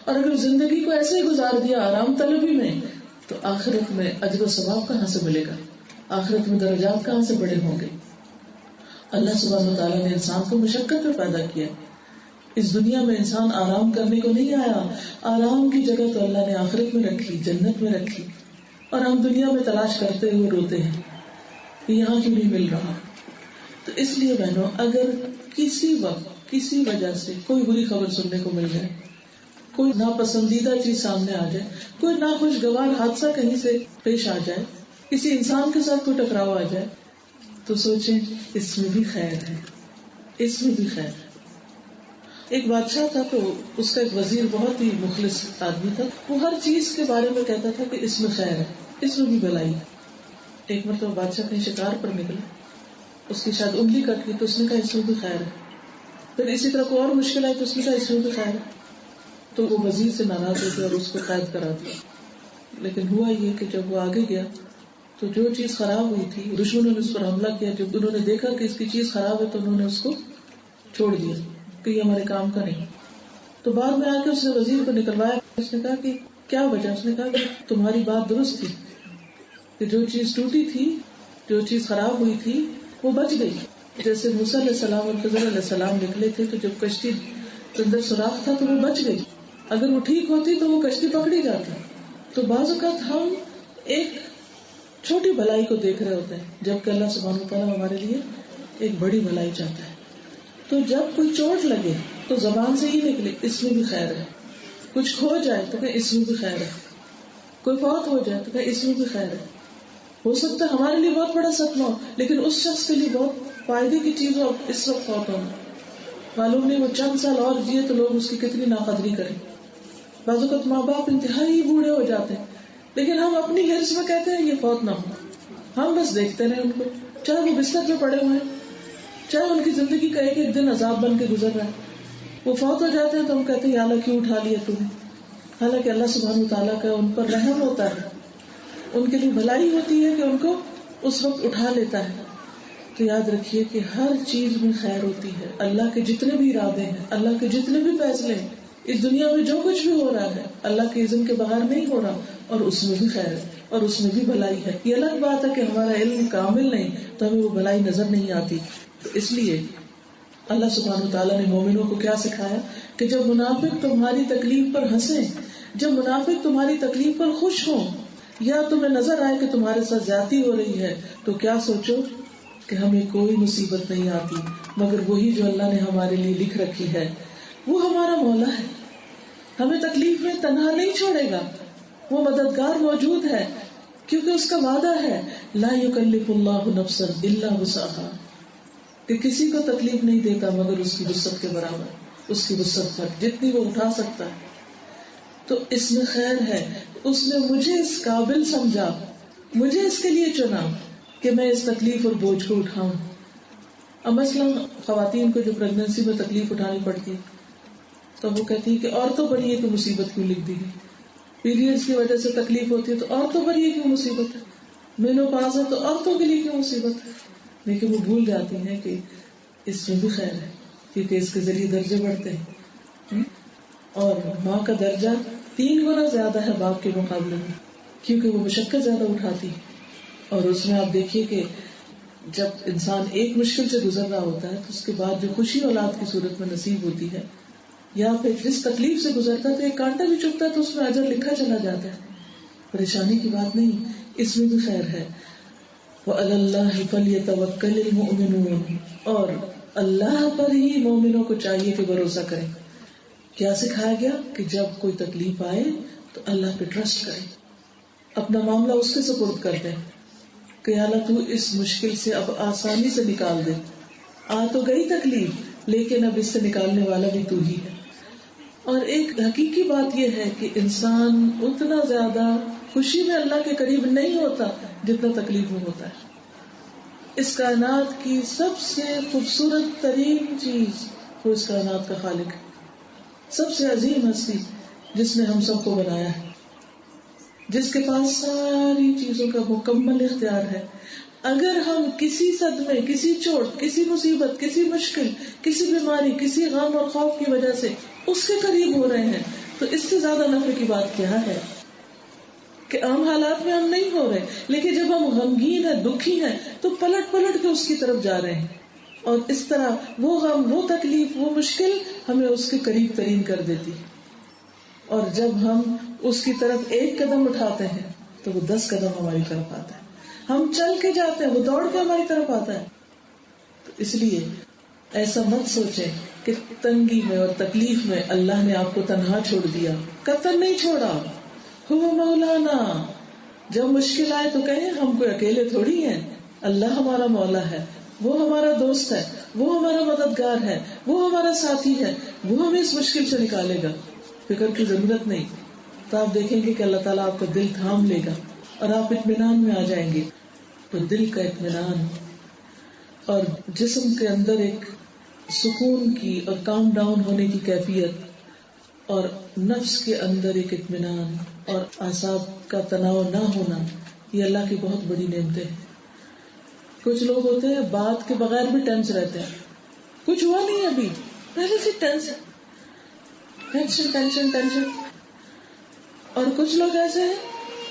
اور اگر زندگی کو ایسے ہی گزار دیا آرام طلبی میں, تو آخرت میں اجر و ثواب کہاں سے ملے گا؟ آخرت میں درجات کہاں سے بڑے ہوں گے؟ اللہ سبحانہ وتعالیٰ نے انسان کو مشقت میں پیدا کیا. اس دنیا میں انسان آرام کرنے کو نہیں آیا. آرام کی جگہ تو اللہ نے آخرت میں رکھی, جنت میں رکھی. اور ہم دنیا میں تلاش کرتے ہوئے روتے ہیں کہ یہاں کیوں نہیں مل رہا. تو اس لیے بہنوں, اگر کسی وقت کسی وجہ سے کوئی بری خبر سننے کو مل جائے, کوئی ناپسندیدہ چیز سامنے آ جائے, کوئی ناخوشگوار حادثہ کہیں سے پیش آ جائے, کسی انسان کے ساتھ کوئی ٹکراؤ آ جائے, تو سوچیں اس میں بھی خیر ہے, اس میں بھی خیر ہے. ایک بادشاہ تھا تو اس کا ایک وزیر بہت ہی مخلص آدمی تھا. وہ ہر چیز کے بارے میں کہتا تھا کہ اس میں خیر ہے, اس میں بھی بھلائی ہے. ایک مرتبہ بادشاہ کہیں شکار پر نکلا, اس کی شاید انگلی کٹ گئی تو اس نے کہا اس میں بھی خیر ہے. پھر اسی طرح کوئی اور مشکل آئی تو اس نے کہا اس میں بھی خیر ہے. تو وہ وزیر سے ناراض ہو گیا اور اس کو قید کرا دیا. لیکن ہوا یہ کہ جب وہ آگے گیا تو جو چیز خراب ہوئی تھی, دشمنوں نے اس پر حملہ کیا. جب انہوں نے دیکھا کہ اس کی چیز خراب ہے تو انہوں نے اس کو چھوڑ دیا کہ یہ ہمارے کام کا نہیں. تو بعد میں آ کے اس نے وزیر کو نکلوایا. اس نے کہا کہ کیا وجہ؟ اس نے کہا کہ تمہاری بات درست تھی کہ جو چیز ٹوٹی تھی, جو چیز خراب ہوئی تھی وہ بچ گئی. جیسے موسیٰ علیہ السلام اور خضر علیہ السلام نکلے تھے تو جب کشتی کے اندر سوراخ تھا تو وہ بچ گئی. اگر وہ ٹھیک ہوتی تو وہ کشتی پکڑی جاتی. تو بعض اوقات ہم ایک چھوٹی بھلائی کو دیکھ رہے ہوتے ہیں جبکہ اللہ سبحانہ وتعالیٰ ہمارے لیے ایک بڑی بھلائی چاہتا ہے. تو جب کوئی چوٹ لگے تو زبان سے ہی نکلے اس میں بھی خیر ہے. کچھ کھو جائے تو کہ اس میں بھی خیر ہے. کوئی فوت ہو جائے تو کہ اس میں بھی خیر ہے. ہو سکتا ہے ہمارے لیے بہت بڑا صدمہ ہو, لیکن اس شخص کے لیے بہت فائدے کی چیز ہو اس وقت فوت ہونا. معلوم نہیں وہ چند سال اور جیے تو لوگ اس کی کتنی ناقدری کریں. بعض اوقات ماں باپ انتہائی بوڑھے ہو جاتے ہیں لیکن ہم اپنی حرص میں کہتے ہیں یہ فوت نہ ہو. ہم بس دیکھتے رہے ان کو, چاہے وہ بستر پہ پڑے ہوئے ہیں, چاہے ان کی زندگی کا ایک ایک دن عذاب بن کے گزر رہا ہے. وہ فوت ہو جاتے ہیں تو ہم کہتے ہیں یا اللہ کیوں اٹھا لیا تم نے. حالانکہ اللہ سبحانہ وتعالیٰ کا ان پر رحم ہوتا ہے, ان کے لیے بھلائی ہوتی ہے کہ ان کو اس وقت اٹھا لیتا ہے. تو یاد رکھیے کہ ہر چیز میں خیر ہوتی ہے. اللہ کے جتنے بھی ارادے ہیں, اللہ کے جتنے بھی فیصلے ہیں, اس دنیا میں جو کچھ بھی ہو رہا ہے اللہ کے اذن کے باہر نہیں ہو رہا, اور اس میں بھی خیر ہے اور اس میں بھی بھلائی ہے. یہ الگ بات ہے کہ ہمارا علم کامل نہیں تو ہمیں وہ بھلائی نظر نہیں آتی. تو اس لیے اللہ سبحانہ وتعالیٰ نے مومنوں کو کیا سکھایا کہ جب منافق تمہاری تکلیف پر ہنسیں, جب منافق تمہاری تکلیف پر خوش ہوں, یا تمہیں نظر آئے کہ تمہارے ساتھ زیادتی ہو رہی ہے, تو کیا سوچو کہ ہمیں کوئی مصیبت نہیں آتی مگر وہی جو اللہ نے ہمارے لیے لکھ رکھی ہے. وہ ہمارا مولا ہے, ہمیں تکلیف میں تنہا نہیں چھوڑے گا. وہ مددگار موجود ہے کیونکہ اس کا وعدہ ہے لا یکلف اللہ نفسا الا وسعها, کہ کسی کو تکلیف نہیں دیتا مگر اس کی وسعت کے برابر, اس کی وسعت پر جتنی وہ اٹھا سکتا ہے. تو اس میں خیر ہے. اس نے مجھے اس قابل سمجھا, مجھے اس کے لیے چنا کہ میں اس تکلیف اور بوجھ کو اٹھاؤں. اب مثلاً خواتین کو جو پریگننسی میں تکلیف اٹھانی پڑتی ہے تو وہ کہتی ہے کہ عورتوں پر یہ کہ مصیبت کیوں لکھ دی گئی. پیریڈز کی وجہ سے تکلیف ہوتی ہے تو عورتوں پر یہ کیوں مصیبت ہے. مینوپاز ہے تو عورتوں کے لیے کیوں مصیبت ہے. لیکن وہ بھول جاتی ہیں کہ اس میں بھی خیر ہے کیونکہ اس کے ذریعے درجے بڑھتے ہیں, اور ماں کا درجہ 3 گنا زیادہ ہے باپ کے مقابلے میں. کیونکہ وہ مشقت زیادہ اٹھاتی ہے. اور اس میں آپ دیکھیے کہ جب انسان ایک مشکل سے گزر رہا ہوتا ہے تو اس کے بعد جو خوشی اولاد کی صورت میں نصیب ہوتی ہے، یا پھر جس تکلیف سے گزرتا ہے تو ایک کانٹا بھی چبھتا ہے تو اس میں اجر لکھا چلا جاتا ہے. پریشانی کی بات نہیں، اس میں بھی خیر ہے. وَعَلَى اللَّهِ فَلْيَتَوَكَّلِ الْمُؤْمِنُونَ، اور اللہ پر ہی مومنوں کو چاہیے کہ بھروسہ کریں. کیا سکھایا گیا کہ جب کوئی تکلیف آئے تو اللہ پہ ٹرسٹ کریں، اپنا معاملہ اس کے سپرد کر دیں کہ اللہ تو اس مشکل سے اب آسانی سے نکال دے. آ تو گئی تکلیف لیکن اب اس سے نکالنے والا بھی تو ہی ہے. اور ایک حقیقی بات یہ ہے کہ انسان اتنا زیادہ خوشی میں اللہ کے قریب نہیں ہوتا جتنا تکلیف میں ہوتا ہے. اس کائنات کی سب سے خوبصورت ترین چیز وہ اس کائنات کا خالق ہے، سب سے عظیم ہستی جس نے ہم سب کو بنایا ہے، جس کے پاس ساری چیزوں کا مکمل اختیار ہے. اگر ہم کسی صدمے، کسی چوٹ، کسی مصیبت، کسی مشکل، کسی بیماری، کسی غم اور خوف کی وجہ سے اس کے قریب ہو رہے ہیں تو اس سے زیادہ نفع کی بات کیا ہے کہ عام حالات میں ہم نہیں ہو رہے، لیکن جب ہم غمگین ہیں، دکھی ہیں تو پلٹ پلٹ کے اس کی طرف جا رہے ہیں. اور اس طرح وہ غم، وہ تکلیف، وہ مشکل ہمیں اس کے قریب ترین کر دیتی. اور جب ہم اس کی طرف ایک قدم اٹھاتے ہیں تو وہ 10 قدم ہماری طرف آتا ہے. ہم چل کے جاتے ہیں، وہ دوڑ کے ہماری طرف آتا ہے. تو اس لیے ایسا مت سوچیں کہ تنگی میں اور تکلیف میں اللہ نے آپ کو تنہا چھوڑ دیا. قطن نہیں چھوڑا. ہوا مولانا. جب مشکل آئے تو کہیں ہم کوئی اکیلے تھوڑی ہیں، اللہ ہمارا مولا ہے، وہ ہمارا دوست ہے، وہ ہمارا مددگار ہے، وہ ہمارا ساتھی ہے، وہ ہمیں اس مشکل سے نکالے گا. فکر کی ضرورت نہیں. تو آپ دیکھیں گے کہ اللہ تعالیٰ آپ کا دل تھام لے گا اور آپ اطمینان میں آ جائیں گے. تو دل کا اطمینان اور جسم کے اندر ایک سکون کی اور کام ڈاؤن ہونے کی کیفیت، اور نفس کے اندر ایک اطمینان اور اعصاب کا تناؤ نہ ہونا، یہ اللہ کی بہت بڑی نعمتیں ہیں. کچھ لوگ ہوتے ہیں بات کے بغیر بھی ٹینس رہتے ہیں، کچھ ہوا نہیں ابھی پہلے سے ٹینشن ٹینشن ٹینشن ٹینشن. اور کچھ لوگ ایسے ہیں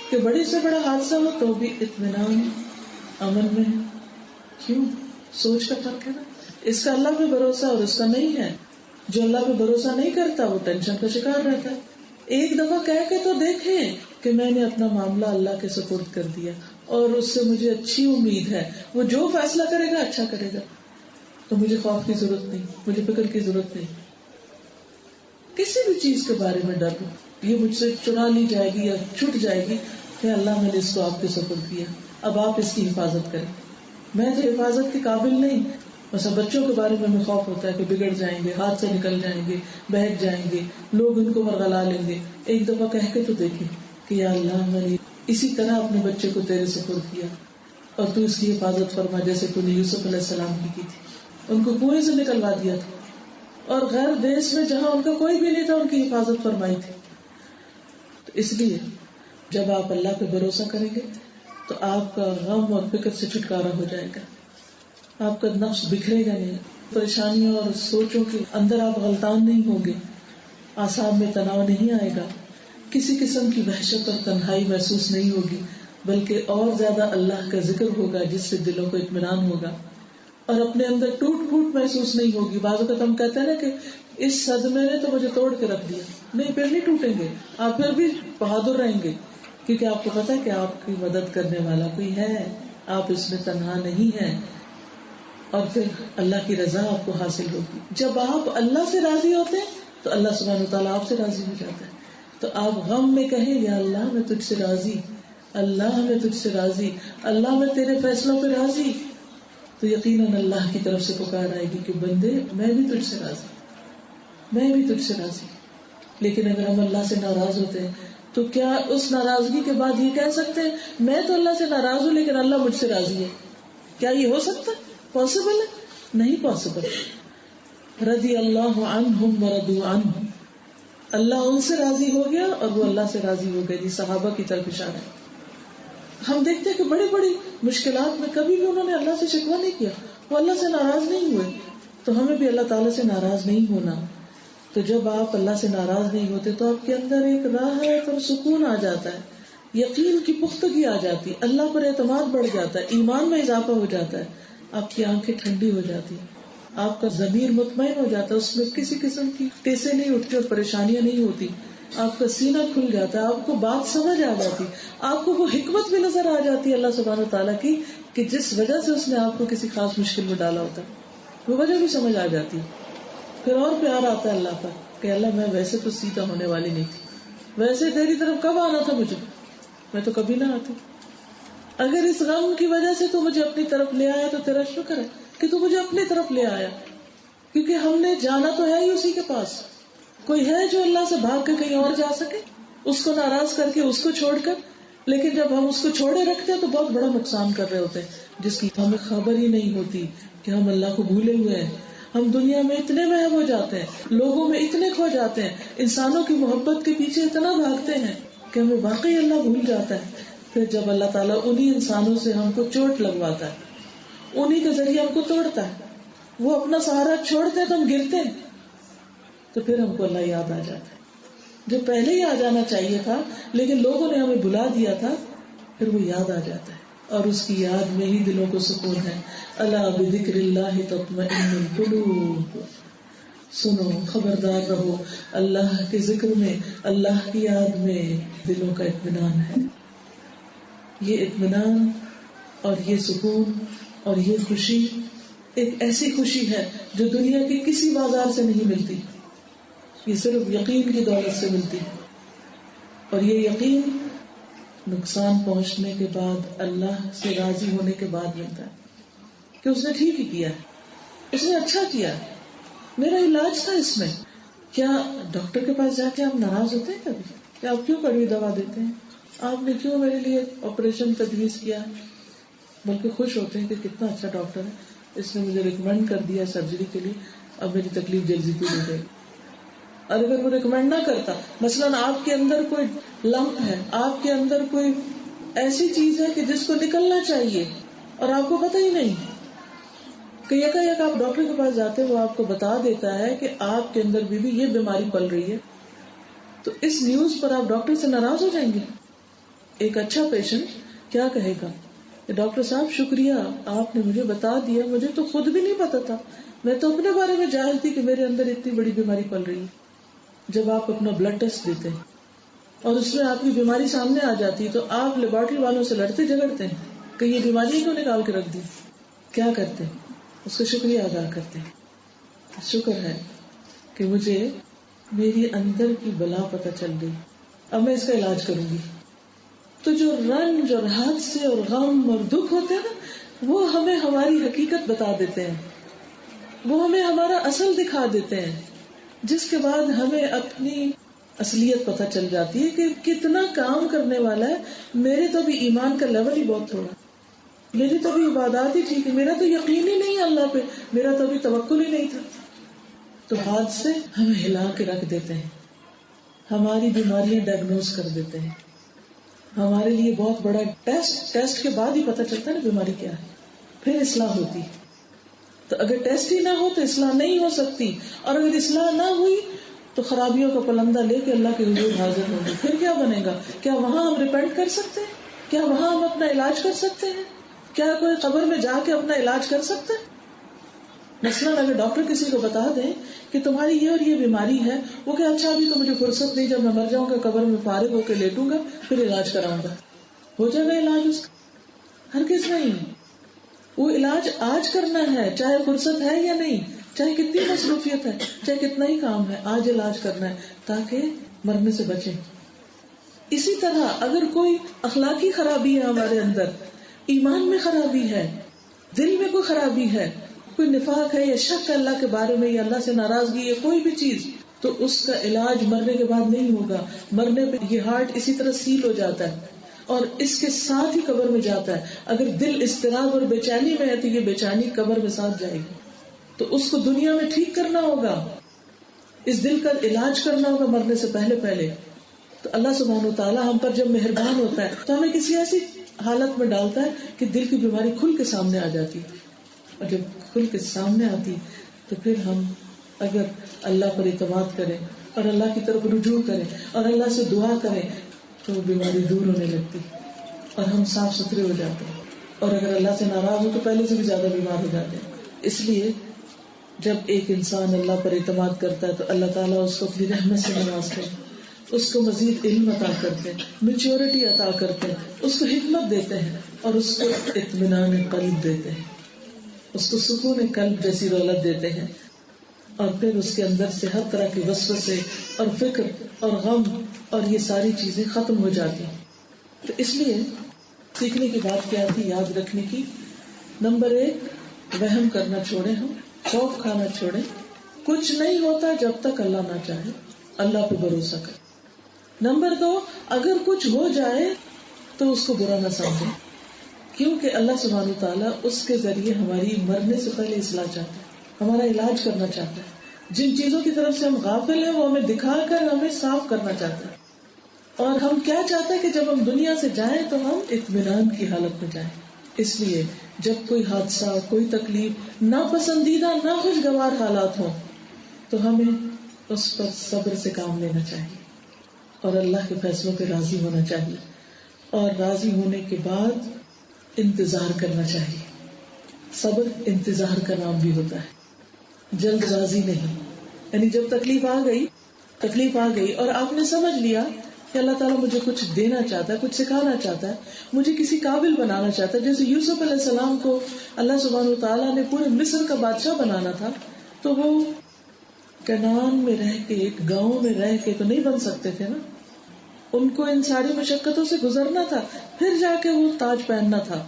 کہ بڑے سے بڑا حادثہ ہو تو بھی اطمینان، امن میں. کیوں؟ سوچ کا فرق ہے نا. اس کا اللہ پہ بھروسہ اور اس کا نہیں ہے. جو اللہ پہ بھروسہ نہیں کرتا وہ ٹینشن کا شکار رہتا ہے. ایک دفعہ کہہ کے تو دیکھیں کہ میں نے اپنا معاملہ اللہ کے سپرد کر دیا اور اس سے مجھے اچھی امید ہے، وہ جو فیصلہ کرے گا اچھا کرے گا، تو مجھے خوف کی ضرورت نہیں، مجھے فکر کی ضرورت نہیں. کسی بھی چیز کے بارے میں ڈر ہو، یہ مجھ سے چرا لی جائے گی یا چھٹ جائے گی، کہ اللہ میں نے اس کو آپ کے سپرد کیا، اب آپ اس کی حفاظت کریں. میں تو حفاظت کے قابل نہیں. مثلا بچوں کے بارے میں خوف ہوتا ہے کہ بگڑ جائیں گے، ہاتھ سے نکل جائیں گے، بہک جائیں گے، لوگ ان کو ورغلا لیں گے. ایک دفعہ کہہ کے تو دیکھیں کہ یا اللہ میں نے اسی طرح اپنے بچے کو تیرے سپرد کیا اور تو اس کی حفاظت فرما جیسے تو نے یوسف علیہ السلام کی تھی. ان کو کنویں سے نکلوا دیا تھا اور غیر دیش میں جہاں ان کا کوئی بھی نہیں تھا ان کی حفاظت فرمائی تھی. تو اس لیے جب آپ اللہ پہ بھروسہ کریں گے تو آپ کا غم اور فکر سے چھٹکارا ہو جائے گا. آپ کا نفس بکھرے گا نہیں، پریشانیوں اور سوچوں کے اندر آپ غلطان نہیں ہوں گے، اعصاب میں تناؤ نہیں آئے گا، کسی قسم کی وحشت اور تنہائی محسوس نہیں ہوگی، بلکہ اور زیادہ اللہ کا ذکر ہوگا جس سے دلوں کو اطمینان ہوگا، اور اپنے اندر ٹوٹ پھوٹ محسوس نہیں ہوگی. بعض اوقات ہم کہتے ہیں نا کہ اس صدمے نے تو مجھے توڑ کے رکھ دیا. نہیں، پھر نہیں ٹوٹیں گے آپ، پھر بھی بہادر رہیں گے، کیونکہ آپ کو پتا ہے کہ آپ کی مدد کرنے والا کوئی ہے، آپ اس میں تنہا نہیں ہیں. اور پھر اللہ کی رضا آپ کو حاصل ہوگی. جب آپ اللہ سے راضی ہوتے ہیں تو اللہ سبحانہ وتعالیٰ آپ سے راضی ہو جاتا ہے. تو آپ غم میں کہیں یا اللہ میں تجھ سے راضی، اللہ میں تجھ سے راضی، اللہ میں تیرے فیصلوں پہ راضی، تو یقیناً اللہ کی طرف سے پکار آئے گی کہ بندے میں بھی تجھ سے راضی، میں بھی تجھ سے راضی. لیکن اگر ہم اللہ سے ناراض ہوتے ہیں تو کیا اس ناراضگی کے بعد یہ کہہ سکتے ہیں میں تو اللہ سے ناراض ہوں لیکن اللہ مجھ سے راضی ہے؟ کیا یہ ہو سکتا ہے؟ پاسبل ہے؟ نہیں پاسبل. رضی اللہ عنہم ورضوا عنہ، اللہ ان سے راضی ہو گیا اور وہ اللہ سے راضی ہو گئے. صحابہ کی طرف اشارہ ہے. ہم دیکھتے ہیں کہ بڑی بڑی مشکلات میں کبھی بھی انہوں نے اللہ سے شکوہ نہیں کیا، وہ اللہ سے ناراض نہیں ہوئے. تو ہمیں بھی اللہ تعالیٰ سے ناراض نہیں ہونا. تو جب آپ اللہ سے ناراض نہیں ہوتے تو آپ کے اندر ایک راحت اور سکون آ جاتا ہے یقین کی پختگی آ جاتی، اللہ پر اعتماد بڑھ جاتا ہے، ایمان میں اضافہ ہو جاتا ہے، آپ کی آنکھیں ٹھنڈی ہو جاتی ہیں، آپ کا ضمیر مطمئن ہو جاتا ہے، اس میں کسی قسم کی ٹیسیں نہیں اٹھتی اور پریشانیاں نہیں ہوتی، آپ کا سینہ کھل جاتا ہے، آپ کو بات سمجھ آ جاتی، آپ کو وہ حکمت بھی نظر آ جاتی ہے اللہ سبحانہ وتعالیٰ کی کہ جس وجہ سے اس نے آپ کو کسی خاص مشکل میں ڈالا ہوتا ہے، وہ وجہ بھی سمجھ آ جاتی. پھر اور پیار آتا ہے اللہ پر کہ اللہ میں ویسے تو سیدھا ہونے والی نہیں تھی، ویسے تیری طرف کب آنا تھا مجھے، میں تو کبھی نہ آتی. اگر اس غم کی وجہ سے تو مجھے اپنی طرف لے آیا تو تیرا شکر ہے کہ تو مجھے اپنی طرف لے آیا، کیونکہ ہم نے جانا تو ہے ہی اسی کے پاس. کوئی ہے جو اللہ سے بھاگ کے کہیں اور جا سکے، اس کو ناراض کر کے، اس کو چھوڑ کر؟ لیکن جب ہم اس کو چھوڑے رکھتے ہیں تو بہت بڑا نقصان کر رہے ہوتے ہیں، جس کی ہمیں خبر ہی نہیں ہوتی کہ ہم اللہ کو بھولے ہوئے ہیں. ہم دنیا میں اتنے محب ہو جاتے ہیں، لوگوں میں اتنے کھو جاتے ہیں، انسانوں کی محبت کے پیچھے اتنا بھاگتے ہیں کہ ہمیں واقعی اللہ بھول جاتا ہے. پھر جب اللہ تعالیٰ انہی انسانوں سے ہم کو چوٹ لگواتا ہے، انہی کے ذریعے ہم کو توڑتا ہے، وہ اپنا سہارا چھوڑتے ہیں تو ہم گرتے ہیں، تو پھر ہم کو اللہ یاد آ جاتا ہے جو پہلے ہی آ جانا چاہیے تھا لیکن لوگوں نے ہمیں بھلا دیا تھا. پھر وہ یاد آ جاتا ہے اور اس کی یاد میں ہی دلوں کو سکون ہے. الا بذکر اللہ تطمئن القلوب، سنو خبردار رہو، اللہ کے ذکر میں، اللہ کی یاد میں دلوں کا اطمینان ہے. یہ اطمینان اور یہ سکون اور یہ خوشی ایک ایسی خوشی ہے جو دنیا کی کسی بازار سے نہیں ملتی، یہ صرف یقین کی دولت سے ملتی. اور یہ یقین نقصان پہنچنے کے بعد، اللہ سے راضی ہونے کے بعد ملتا ہے کہ اس نے ٹھیک ہی کیا ہے، اس نے اچھا کیا ہے، میرا علاج تھا اس میں. کیا ڈاکٹر کے پاس جا کے آپ ناراض ہوتے ہیں کبھی؟ کہ آپ کیوں کڑوی دوا دیتے ہیں، آپ نے کیوں میرے لیے آپریشن تجویز کیا ہے؟ بلکہ خوش ہوتے ہیں کہ کتنا اچھا ڈاکٹر ہے، اس نے مجھے ریکمینڈ کر دیا سرجری کے لیے، اب میری تکلیف جلدی پوری ہو گئی. اور اگر وہ ریکمینڈ نہ کرتا، مثلاً آپ کے اندر کوئی لمپ ہے، آپ کے اندر کوئی ایسی چیز ہے کہ جس کو نکلنا چاہیے اور آپ کو پتہ ہی نہیں، کہ یک آپ ڈاکٹر کے پاس جاتے ہیں، وہ آپ کو بتا دیتا ہے کہ آپ کے اندر بھی یہ بیماری پل رہی ہے، تو اس نیوز پر آپ ڈاکٹر سے ناراض ہو جائیں گے؟ ایک اچھا پیشنٹ کیا کہے گا کہ ڈاکٹر صاحب شکریہ، آپ نے مجھے بتا دیا، مجھے تو خود بھی نہیں پتا تھا، میں تو اپنے بارے میں جاہل تھی کہ میرے اندر اتنی بڑی بیماری پل رہی ہے. جب آپ اپنا بلڈ ٹیسٹ دیتے ہیں اور اس میں آپ کی بیماری سامنے آ جاتی ہے تو آپ لیبارٹری والوں سے لڑتے جھگڑتے ہیں کہ یہ بیماری کیوں نکال کے رکھ دی. کیا کرتے ہیں؟ اس کا شکریہ ادا کرتے ہیں، شکر ہے کہ مجھے میری اندر کی بلا پتہ چل گئی، اب میں اس کا علاج کروں گی. تو جو رنج اور حادثے اور غم اور دکھ ہوتے ہیں نا، وہ ہمیں ہماری حقیقت بتا دیتے ہیں، وہ ہمیں ہمارا اصل دکھا دیتے ہیں، جس کے بعد ہمیں اپنی اصلیت پتہ چل جاتی ہے کہ کتنا کام کرنے والا ہے. میرے تو بھی ایمان کا لیول ہی بہت تھوڑا، میری تو بھی عبادات ہی ٹھیک ہے، میرا تو یقین ہی نہیں ہے اللہ پہ، میرا تو بھی توکل ہی نہیں تھا. تو حادثے ہمیں ہلا کے رکھ دیتے ہیں، ہماری بیماریاں ڈائگنوز کر دیتے ہیں، ہمارے لیے بہت بڑا ٹیسٹ کے بعد ہی پتہ چلتا ہے نا بیماری کیا ہے، پھر اصلاح ہوتی. تو اگر ٹیسٹ ہی نہ ہو تو اصلاح نہیں ہو سکتی، اور اگر اصلاح نہ ہوئی تو خرابیوں کا پلندہ لے کے اللہ کے حضور حاضر ہوں گے. پھر کیا بنے گا؟ کیا وہاں ہم ریپینٹ کر سکتے ہیں؟ کیا وہاں ہم اپنا علاج کر سکتے ہیں؟ کیا کوئی قبر میں جا کے اپنا علاج کر سکتے ہیں؟ مثلاً اگر ڈاکٹر کسی کو بتا دیں کہ تمہاری یہ اور یہ بیماری ہے، وہ کہ اچھا ابھی تو مجھے فرصت نہیں، جب میں مر جاؤں گا قبر میں فارغ ہو کے لیٹوں گا پھر علاج کراؤں گا، ہو جائے گا علاج اس کا؟ ہرگز نہیں. وہ علاج آج کرنا ہے، چاہے فرصت ہے یا نہیں، چاہے کتنی مصروفیت ہے، چاہے کتنا ہی کام ہے، آج علاج کرنا ہے تاکہ مرنے سے بچیں. اسی طرح اگر کوئی اخلاقی خرابی ہے ہمارے اندر، ایمان میں خرابی ہے، دل میں کوئی خرابی ہے، کوئی نفاق ہے یا شک ہے اللہ کے بارے میں یا اللہ سے ناراضگی ہے، کوئی بھی چیز، تو اس کا علاج مرنے کے بعد نہیں ہوگا. مرنے پہ یہ ہارٹ اسی طرح سیل ہو جاتا ہے اور اس کے ساتھ ہی قبر میں جاتا ہے. اگر دل اضطراب اور بے چینی میں ہے تو یہ بے چینی قبر میں ساتھ جائے گی. تو اس کو دنیا میں ٹھیک کرنا ہوگا، اس دل کا علاج کرنا ہوگا مرنے سے پہلے. تو اللہ سبحانہ وتعالیٰ ہم پر جب مہربان ہوتا ہے تو ہمیں کسی ایسی حالت میں ڈالتا ہے کہ دل کی بیماری کھل کے سامنے آ جاتی، اور جب کھل کے سامنے آتی تو پھر ہم اگر اللہ پر اعتماد کریں اور اللہ کی طرف رجوع کریں اور اللہ سے دعا کریں تو وہ بیماری دور ہونے لگتی اور ہم صاف ستھرے ہو جاتے ہیں. اور اگر اللہ سے ناراض ہو تو پہلے سے بھی زیادہ بیمار ہو جاتے ہیں. اس لیے جب ایک انسان اللہ پر اعتماد کرتا ہے تو اللہ تعالیٰ اس کو اپنی رحمت سے نوازتے ہیں, اس کو مزید علم عطا کرتے ہیں, میچورٹی عطا کرتے ہیں, اس کو حکمت دیتے ہیں اور اس کو اطمینان قلب دیتے ہیں, اس کو سکون قلب جیسی دولت دیتے ہیں. اور پھر اس کے اندر سے ہر طرح کے وسوسے اور فکر اور غم اور یہ ساری چیزیں ختم ہو جاتی ہیں. تو اس لیے سیکھنے کی بات کیا تھی, یاد رکھنے کی. نمبر 1, وہم کرنا چھوڑیں, ہم خوف کھانا چھوڑیں. کچھ نہیں ہوتا جب تک اللہ نہ چاہے, اللہ پہ بھروسہ کریں. نمبر 2, اگر کچھ ہو جائے تو اس کو برا نہ سمجھیں, کیونکہ اللہ سبحانہ وتعالیٰ اس کے ذریعے ہماری مرنے سے پہلے اصلاح چاہتا ہے, ہمارا علاج کرنا چاہتا ہے. جن چیزوں کی طرف سے ہم غافل ہیں وہ ہمیں دکھا کر ہمیں صاف کرنا چاہتا ہے. اور ہم کیا چاہتے ہیں کہ جب ہم دنیا سے جائیں تو ہم اطمینان کی حالت میں جائیں. اس لیے جب کوئی حادثہ, کوئی تکلیف, ناپسندیدہ, ناخوشگوار حالات ہوں تو ہمیں اس پر صبر سے کام لینا چاہیے اور اللہ کے فیصلوں پہ راضی ہونا چاہیے. اور راضی ہونے کے بعد انتظار کرنا چاہیے. صبر انتظار کا نام بھی ہوتا ہے, جلد بازی نہیں. یعنی جب تکلیف آ گئی اور آپ نے سمجھ لیا کہ اللہ تعالیٰ مجھے کچھ دینا چاہتا ہے, کچھ سکھانا چاہتا ہے, مجھے کسی قابل بنانا چاہتا ہے. جیسے یوسف علیہ السلام کو اللہ سبحانہ وتعالیٰ نے پورے مصر کا بادشاہ بنانا تھا, تو وہ کنعان میں رہ کے, ایک گاؤں میں رہ کے تو نہیں بن سکتے تھے نا. ان کو ان ساری مشقتوں سے گزرنا تھا, پھر جا کے وہ تاج پہننا تھا.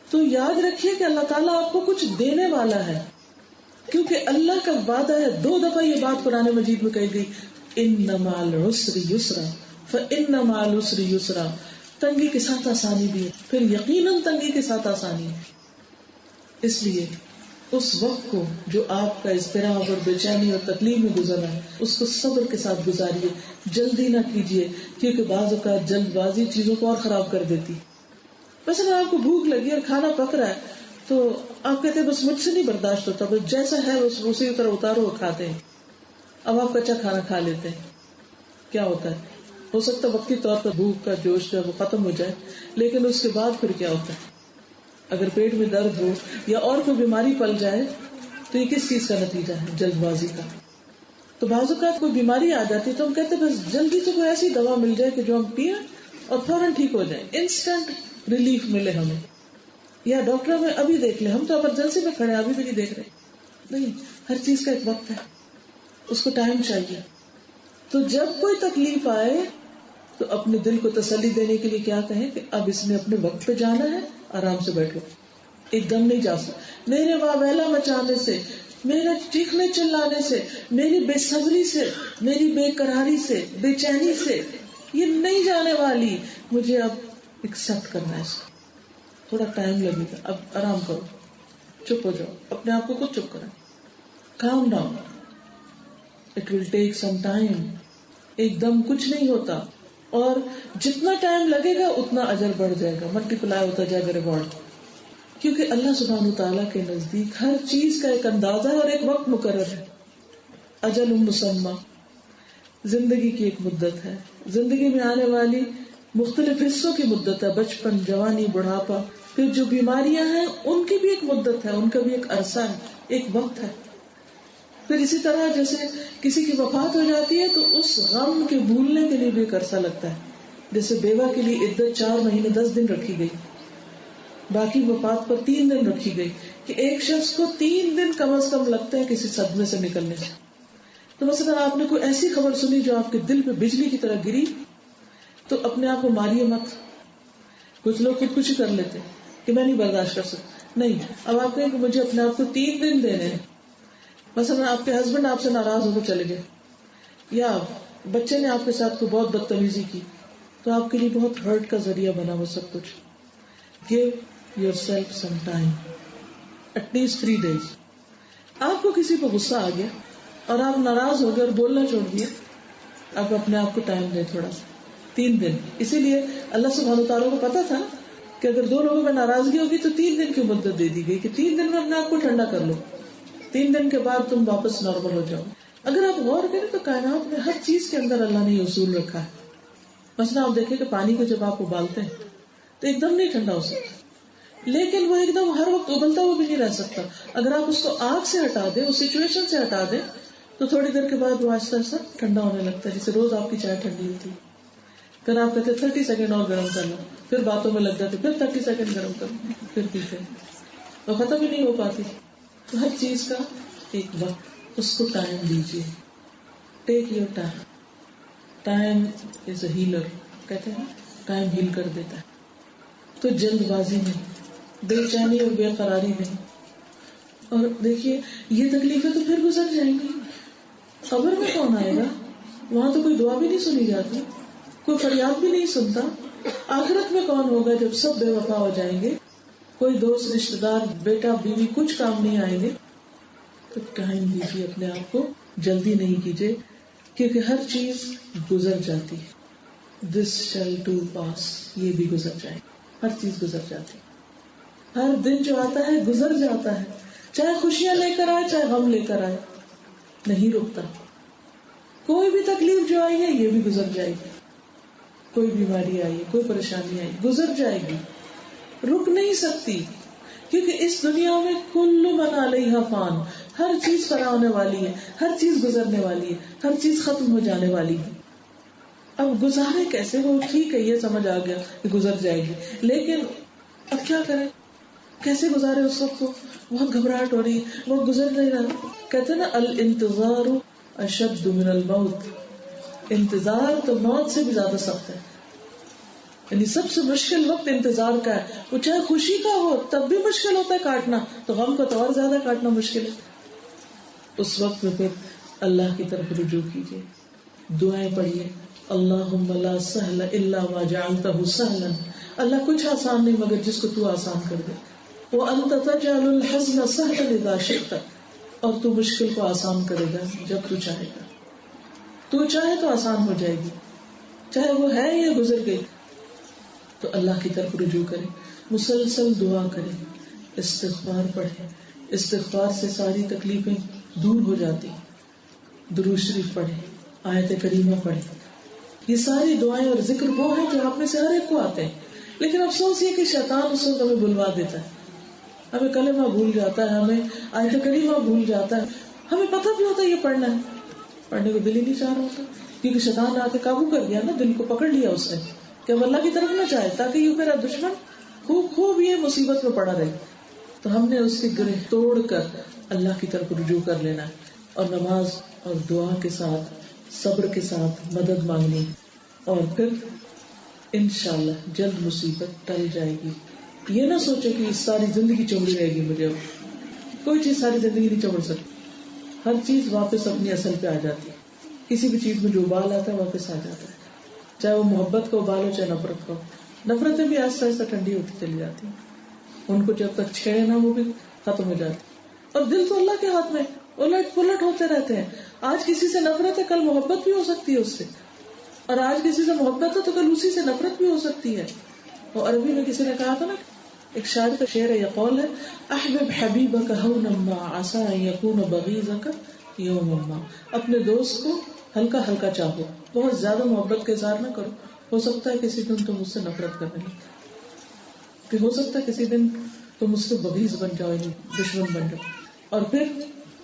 تو یاد رکھیے کہ اللہ تعالیٰ آپ کو کچھ دینے والا ہے, کیونکہ اللہ کا وعدہ ہے. 2 دفعہ یہ بات قرآن مجید میں کہی گئی, ان مع العسر یسرا فان مع العسر یسرا. تنگی کے ساتھ آسانی بھی ہے, پھر یقیناً تنگی کے ساتھ آسانی ہے. اس لیے اس وقت کو جو آپ کا اضطراب اور بے چینی اور تکلیف میں گزرا ہے, اس کو صبر کے ساتھ گزاریے, جلدی نہ کیجیے, کیونکہ بعض اوقات جلد بازی چیزوں کو اور خراب کر دیتی. مثلا آپ کو بھوک لگی اور کھانا پک رہا ہے تو آپ کہتے ہیں بس مجھ سے نہیں برداشت ہوتا, بس جیسا ہے بس اسی طرح اتارو اور کھاتے ہیں. اب آپ کچا کھانا کھا لیتے ہیں, کیا ہوتا ہے؟ ہو سکتا ہے وقتی طور پر بھوک کا جوش جو ہے وہ ختم ہو جائے, لیکن اس کے بعد پھر کیا ہوتا ہے؟ اگر پیٹ میں درد ہو یا اور کوئی بیماری پل جائے تو یہ کس چیز کا نتیجہ ہے؟ جلد بازی کا. تو بعض اوقات کوئی بیماری آ جاتی ہے تو ہم کہتے ہیں بس جلدی سے کوئی ایسی دوا مل جائے کہ جو ہم پئیں اور فوراً ٹھیک ہو جائیں, انسٹنٹ ریلیف ملے ہمیں, یا ڈاکٹر میں ابھی دیکھ لیں. ہم تو ایمرجنسی میں کھڑے ابھی بھی نہیں دیکھ رہے. نہیں, ہر چیز کا ایک وقت ہے, اس کو ٹائم چاہیے. تو جب کوئی تکلیف آئے تو اپنے دل کو تسلی دینے کے لیے کیا کہیں کہ اب اس نے اپنے وقت پہ جانا ہے, آرام سے بیٹھو, ایک دم نہیں جا سکتا. میرے واویلا مچانے سے, میرے چیخنے چلانے سے, میری بے صبری سے, میری بے قراری سے, بے چینی سے یہ نہیں جانے والی. مجھے اب ایکسپٹ کرنا ہے اس کو, تھوڑا ٹائم لگے گا, اب آرام کرو, چپ ہو جاؤ, اپنے آپ کو خود چپ کریں, calm down, it will take some time. ایک دم کچھ نہیں ہوتا, اور جتنا ٹائم لگے گا اتنا اجر بڑھ جائے گا, ملٹی پلائی ہوتا جائے گا ریوارڈ. کیونکہ اللہ سبحانہ تعالیٰ کے نزدیک ہر چیز کا ایک اندازہ اور ایک وقت مقرر ہے. اجل مسمى, زندگی کی ایک مدت ہے, زندگی میں آنے والی مختلف حصوں کی مدت ہے, بچپن, جوانی, بڑھاپا, پھر جو بیماریاں ہیں ان کی بھی ایک مدت ہے, ان کا بھی ایک عرصہ ہے, ایک وقت ہے. پھر اسی طرح جیسے کسی کی وفات ہو جاتی ہے تو اس غم کے بھولنے کے لیے بھی ایک عرصہ لگتا ہے. جیسے بیوہ کے لیے عدت 4 مہینے 10 دن رکھی گئی, باقی وفات پر 3 دن رکھی گئی, کہ ایک شخص کو 3 دن کم از کم لگتے ہیں کسی صدمے سے نکلنے سے. تو مثلا آپ نے کوئی ایسی خبر سنی جو آپ کے دل پہ بجلی کی طرح گری, تو اپنے آپ کو ماریے مت. کچھ لوگ خودکشی کر لیتے کہ میں نہیں برداشت کر سکتا. نہیں, اب آپ کہیں کہ مجھے اپنے آپ کو 3 دن دینے ہیں. مثلا آپ کے ہسبینڈ آپ سے ناراض ہو کے چلے گئے, یا بچے نے آپ کے ساتھ کوئی بہت بدتمیزی کی, تو آپ کے لیے بہت ہرٹ کا ذریعہ بنا وہ سب کچھ. Give yourself some time, at least 3 days. آپ کو کسی پہ غصہ آ گیا اور آپ ناراض ہو گئے اور بولنا چھوڑ دیا, آپ اپنے آپ کو ٹائم دیں تھوڑا سا, 3 دن. اسی لیے اللہ سبحانہ وتعالیٰ کو پتا تھا کہ اگر 2 لوگوں میں ناراضگی ہوگی تو 3 دن کی مدت دے دی گئی کہ 3 دن میں اپنے آپ کو ٹھنڈا کر لو, 3 دن کے بعد تم واپس نارمل ہو جاؤ. اگر آپ غور کریں تو کائنات میں ہر چیز کے اندر اللہ نے یہ اصول رکھا ہے. مثلا آپ دیکھیں کہ پانی کو جب آپ ابالتے ہیں تو ایک دم نہیں ٹھنڈا ہو سکتا، لیکن وہ ایک دم ہر وقت ابلتا ہوا بھی نہیں رہ سکتا. اگر آپ اس کو آگ سے ہٹا دیں، اس سچویشن سے ہٹا دیں، تو تھوڑی دیر کے بعد وہ آہستہ آہستہ ٹھنڈا ہونے لگتا ہے. جیسے روز آپ کی چائے ٹھنڈی ہوتی ہے، پھر آپ کہتے 30 سیکنڈ اور گرم کر لو، پھر باتوں میں لگ جاتے، پھر 30 سیکنڈ گرم کر لو، پھر پیتے، تو ختم ہی نہیں ہو پاتی. تو ہر چیز کا ایک وقت، اس کو ٹائم دیجیے. Take your time. Time is a healer, کہتے ہیں ٹائم ہیل کر دیتا ہے. تو جلد بازی نہیں، بے چینی اور بے قراری نہیں. اور دیکھیے یہ تکلیفیں تو پھر گزر جائیں گی. قبر میں کون آئے گا؟ وہاں تو کوئی دعا بھی نہیں سنی جاتی، کوئی فریاد بھی نہیں سنتا. آخرت میں کون ہوگا جب سب بے وفا ہو جائیں گے، کوئی دوست رشتہ دار بیٹا بیوی کچھ کام نہیں آئیں گے. تو ٹائم دیجیے اپنے آپ کو، جلدی نہیں کیجیے، کیونکہ ہر چیز گزر جاتی ہے. دس شیل ٹو پاس، یہ بھی گزر جائے، ہر چیز گزر جاتی. ہر دن جو آتا ہے گزر جاتا ہے، چاہے خوشیاں لے کر آئے چاہے غم لے کر آئے، نہیں رکتا. کوئی بھی تکلیف جو آئی ہے یہ بھی گزر جائے گی. کوئی بیماری آئی، کوئی پریشانی آئی، گزر جائے گی، رک نہیں سکتی. کیونکہ اس دنیا میں کل من علیہا فان، ہر چیز فنا ہونے والی ہے، ہر چیز گزرنے والی ہے، ہر چیز ختم ہو جانے والی ہے. اب گزارے کیسے؟ وہ ٹھیک ہے، یہ سمجھ آ گیا کہ گزر جائے گی، لیکن اب کیا کریں؟ کیسے گزارے اس وقت کو؟ بہت گھبراہٹ ہو رہی ہے، وہ گزر نہیں رہا. کہتے ہیں نا الانتظار اشد من الموت، انتظار تو موت سے بھی زیادہ سخت ہے. یعنی سب سے مشکل وقت انتظار کا ہے. وہ چاہے خوشی کا ہو تب بھی مشکل ہوتا ہے کاٹنا، تو غم کو تو اور زیادہ کاٹنا مشکل ہے. اس وقت میں پھر اللہ کی طرف رجوع کیجیے، دعائیں پڑھیے. اللہم لا سہل الا ما جعلتہ سہلا، اللہ کچھ آسان نہیں مگر جس کو تو آسان کر دے. وانت تجعل الحزن سہلا اذا شئت، اور تو مشکل کو آسان کرے گا جب تو چاہے گا. تو چاہے تو آسان ہو جائے گی، چاہے وہ ہے یا گزر گئی. تو اللہ کی طرف رجوع کریں، مسلسل دعا کریں، استغفار پڑھیں. استغفار سے ساری تکلیفیں دور ہو جاتی. درود شریف پڑھیں، آیت کریمہ پڑھیں. یہ ساری دعائیں اور ذکر وہ ہیں جو آپ میں سے ہر ایک کو آتے ہیں. لیکن افسوس یہ کہ شیطان اس وقت ہمیں بلوا دیتا ہے، ہمیں کلمہ بھول جاتا ہے، ہمیں آیت کریمہ بھول جاتا ہے. ہمیں پتہ بھی ہوتا ہے یہ پڑھنا ہے، پڑھنے کو دل ہی نہیں چاہ رہا ہوتا، کیونکہ شیطان آ کے قابو کر گیا نا، دل کو پکڑ لیا اس نے کہ ہم اللہ کی طرف نہ چاہے، تاکہ یہ میرا دشمن خوب یہ مصیبت میں پڑا رہے. تو ہم نے اس کے گرہ توڑ کر اللہ کی طرف رجوع کر لینا ہے، اور نماز اور دعا کے ساتھ، صبر کے ساتھ مدد مانگنی، اور پھر انشاءاللہ جلد مصیبت ٹل جائے گی. یہ نہ سوچو کہ ساری زندگی چمڑی رہے گی مجھے. کوئی چیز ساری زندگی نہیں چمڑ سکتی، ہر چیز واپس اپنی اصل پہ آ جاتی ہے. کسی بھی چیز میں جو ابال آتا ہے واپس آ جاتا ہے، چاہے وہ محبت کو ابالو چاہے نفرت کو. نفرتیں بھی آہستہ آہستہ ٹھنڈی ہوتی چلی جاتی ہیں، ان کو جب تک چھیڑے نہ وہ بھی ختم ہو جاتی. اور دل تو اللہ کے ہاتھ میں، الٹ پلٹ ہوتے رہتے ہیں. آج کسی سے نفرت ہے، کل محبت بھی ہو سکتی ہے اس سے، اور آج کسی سے محبت ہے تو کل اسی سے نفرت بھی ہو سکتی ہے. اور عربی میں کسی نے کہا تھا نا، ایک شاعر کا شعر ہے یا قول ہے، احبب حبیبک ہونا ما عسى ان يكون بغيضك يوما ما. اپنے دوست کو ہلکا ہلکا چاہو، بہت زیادہ محبت کا اظہار نہ کرو. ہو سکتا ہے کسی دن تم مجھ سے نفرت کرنے لگے، کہ ہو سکتا ہے کسی دن تم مجھ سے بغیض بن جاؤ، دشمن بن جاؤ. اور پھر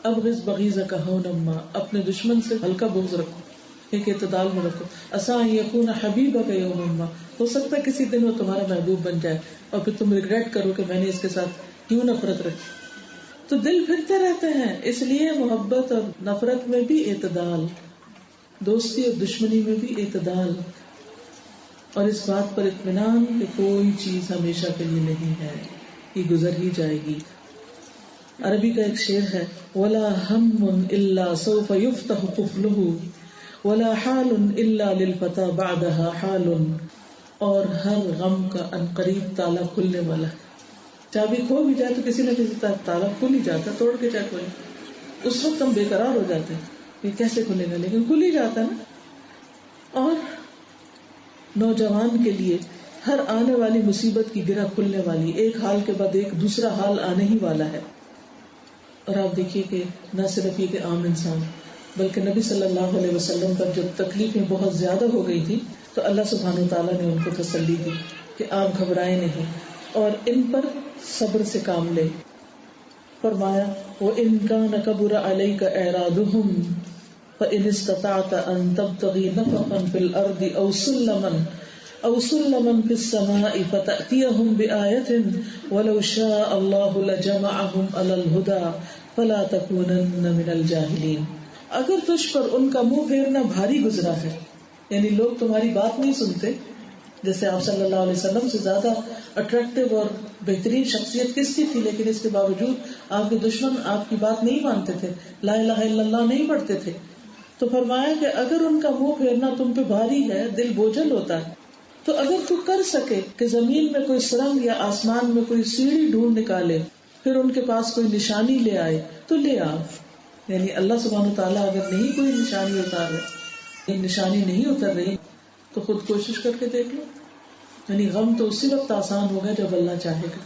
ابغض بغیضک ہونا ما، اپنے دشمن سے ہلکا بغض رکھو، ایک اعتدال میں رکھو. عسى ان يكون حبیبک یوما ما، ہو سکتا ہے کسی دن وہ تمہارا محبوب بن جائے، اور پھر تم ریگریٹ کرو کہ میں نے اس کے ساتھ کیوں نفرت رکھی. تو دل پھرتے رہتے ہیں، اس لیے محبت اور نفرت میں بھی اعتدال، دوستی اور دشمنی میں بھی اعتدال، اور اس بات پر اطمینان کہ کوئی چیز ہمیشہ کے لیے نہیں ہے، یہ گزر ہی جائے گی. عربی کا ایک شعر ہے، وَلَا هَمٌّ إِلَّا سَوْفَ يُفْتَحُ قُفْلُهُ وَلَا حَالٌ إِلَّا لِلْفَتَى بَعْدَهَا حَالٌ، اور ہر غم کا عنقریب تالا کھلنے والا ہے. چابی کھو بھی جائے تو کسی نہ کسی طرح تالا کھل ہی جاتا ہے، توڑ کے چاہے کھولے. اس وقت ہم بے قرار ہو جاتے ہیں، یہ کیسے کھلے گا، لیکن کھل ہی جاتا ہے نا. اور نوجوان کے لیے ہر آنے والی مصیبت کی گرہ کھلنے والی، ایک حال کے بعد ایک دوسرا حال آنے ہی والا ہے. اور آپ دیکھیے کہ نہ صرف یہ کہ عام انسان، بلکہ نبی صلی اللہ علیہ وسلم پر جب تکلیفیں بہت زیادہ ہو گئی تھی تو اللہ سبحانہ وتعالیٰ نے ان کو تسلی دی کہ آپ گھبرائیں نہیں اور ان پر صبر سے کام لیں. فرمایا وَإِن كَانَ كَبُرَ عَلَيْكَ إِعْرَاضُهُمْ فَإِنِ اسْتَطَعْتَ أَن تَبْتَغِي نَفَقًا فِي الْأَرْضِ أَوْ سُلَّمًا فِي السَّمَاءِ فَتَأْتِيَهُمْ بِآيَةٍ وَلَوْ شَاءَ اللَّهُ لَجَمَعَهُمْ عَلَى الْهُدَى فَلَا تَكُونَنَّ مِنَ الْجَاهِلِينَ. اگر تجھ پر ان کا منہ پھیرنا بھاری گزرا ہے، یعنی لوگ تمہاری بات نہیں سنتے، جیسے آپ صلی اللہ علیہ وسلم سے زیادہ اٹریکٹیو اور بہترین شخصیت کس کی تھی، لیکن اس کے باوجود آپ کے دشمن آپ کی بات نہیں مانتے تھے، لا الہ الا اللہ نہیں پڑھتے تھے. تو فرمایا کہ اگر ان کا منہ پھیرنا تم پہ بھاری ہے، دل بوجھل ہوتا ہے، تو اگر تو کر سکے کہ زمین میں کوئی سرنگ یا آسمان میں کوئی سیڑھی ڈھونڈ نکالے، پھر ان کے پاس کوئی نشانی لے آئے تو لے آ. یعنی اللہ سبحانہ وتعالیٰ اگر نہیں کوئی نشانی اتار رہے، نشانی نہیں اتر رہی، تو خود کوشش کر کے دیکھ لو. یعنی غم تو اسی وقت آسان ہوگا جب اللہ چاہے گا،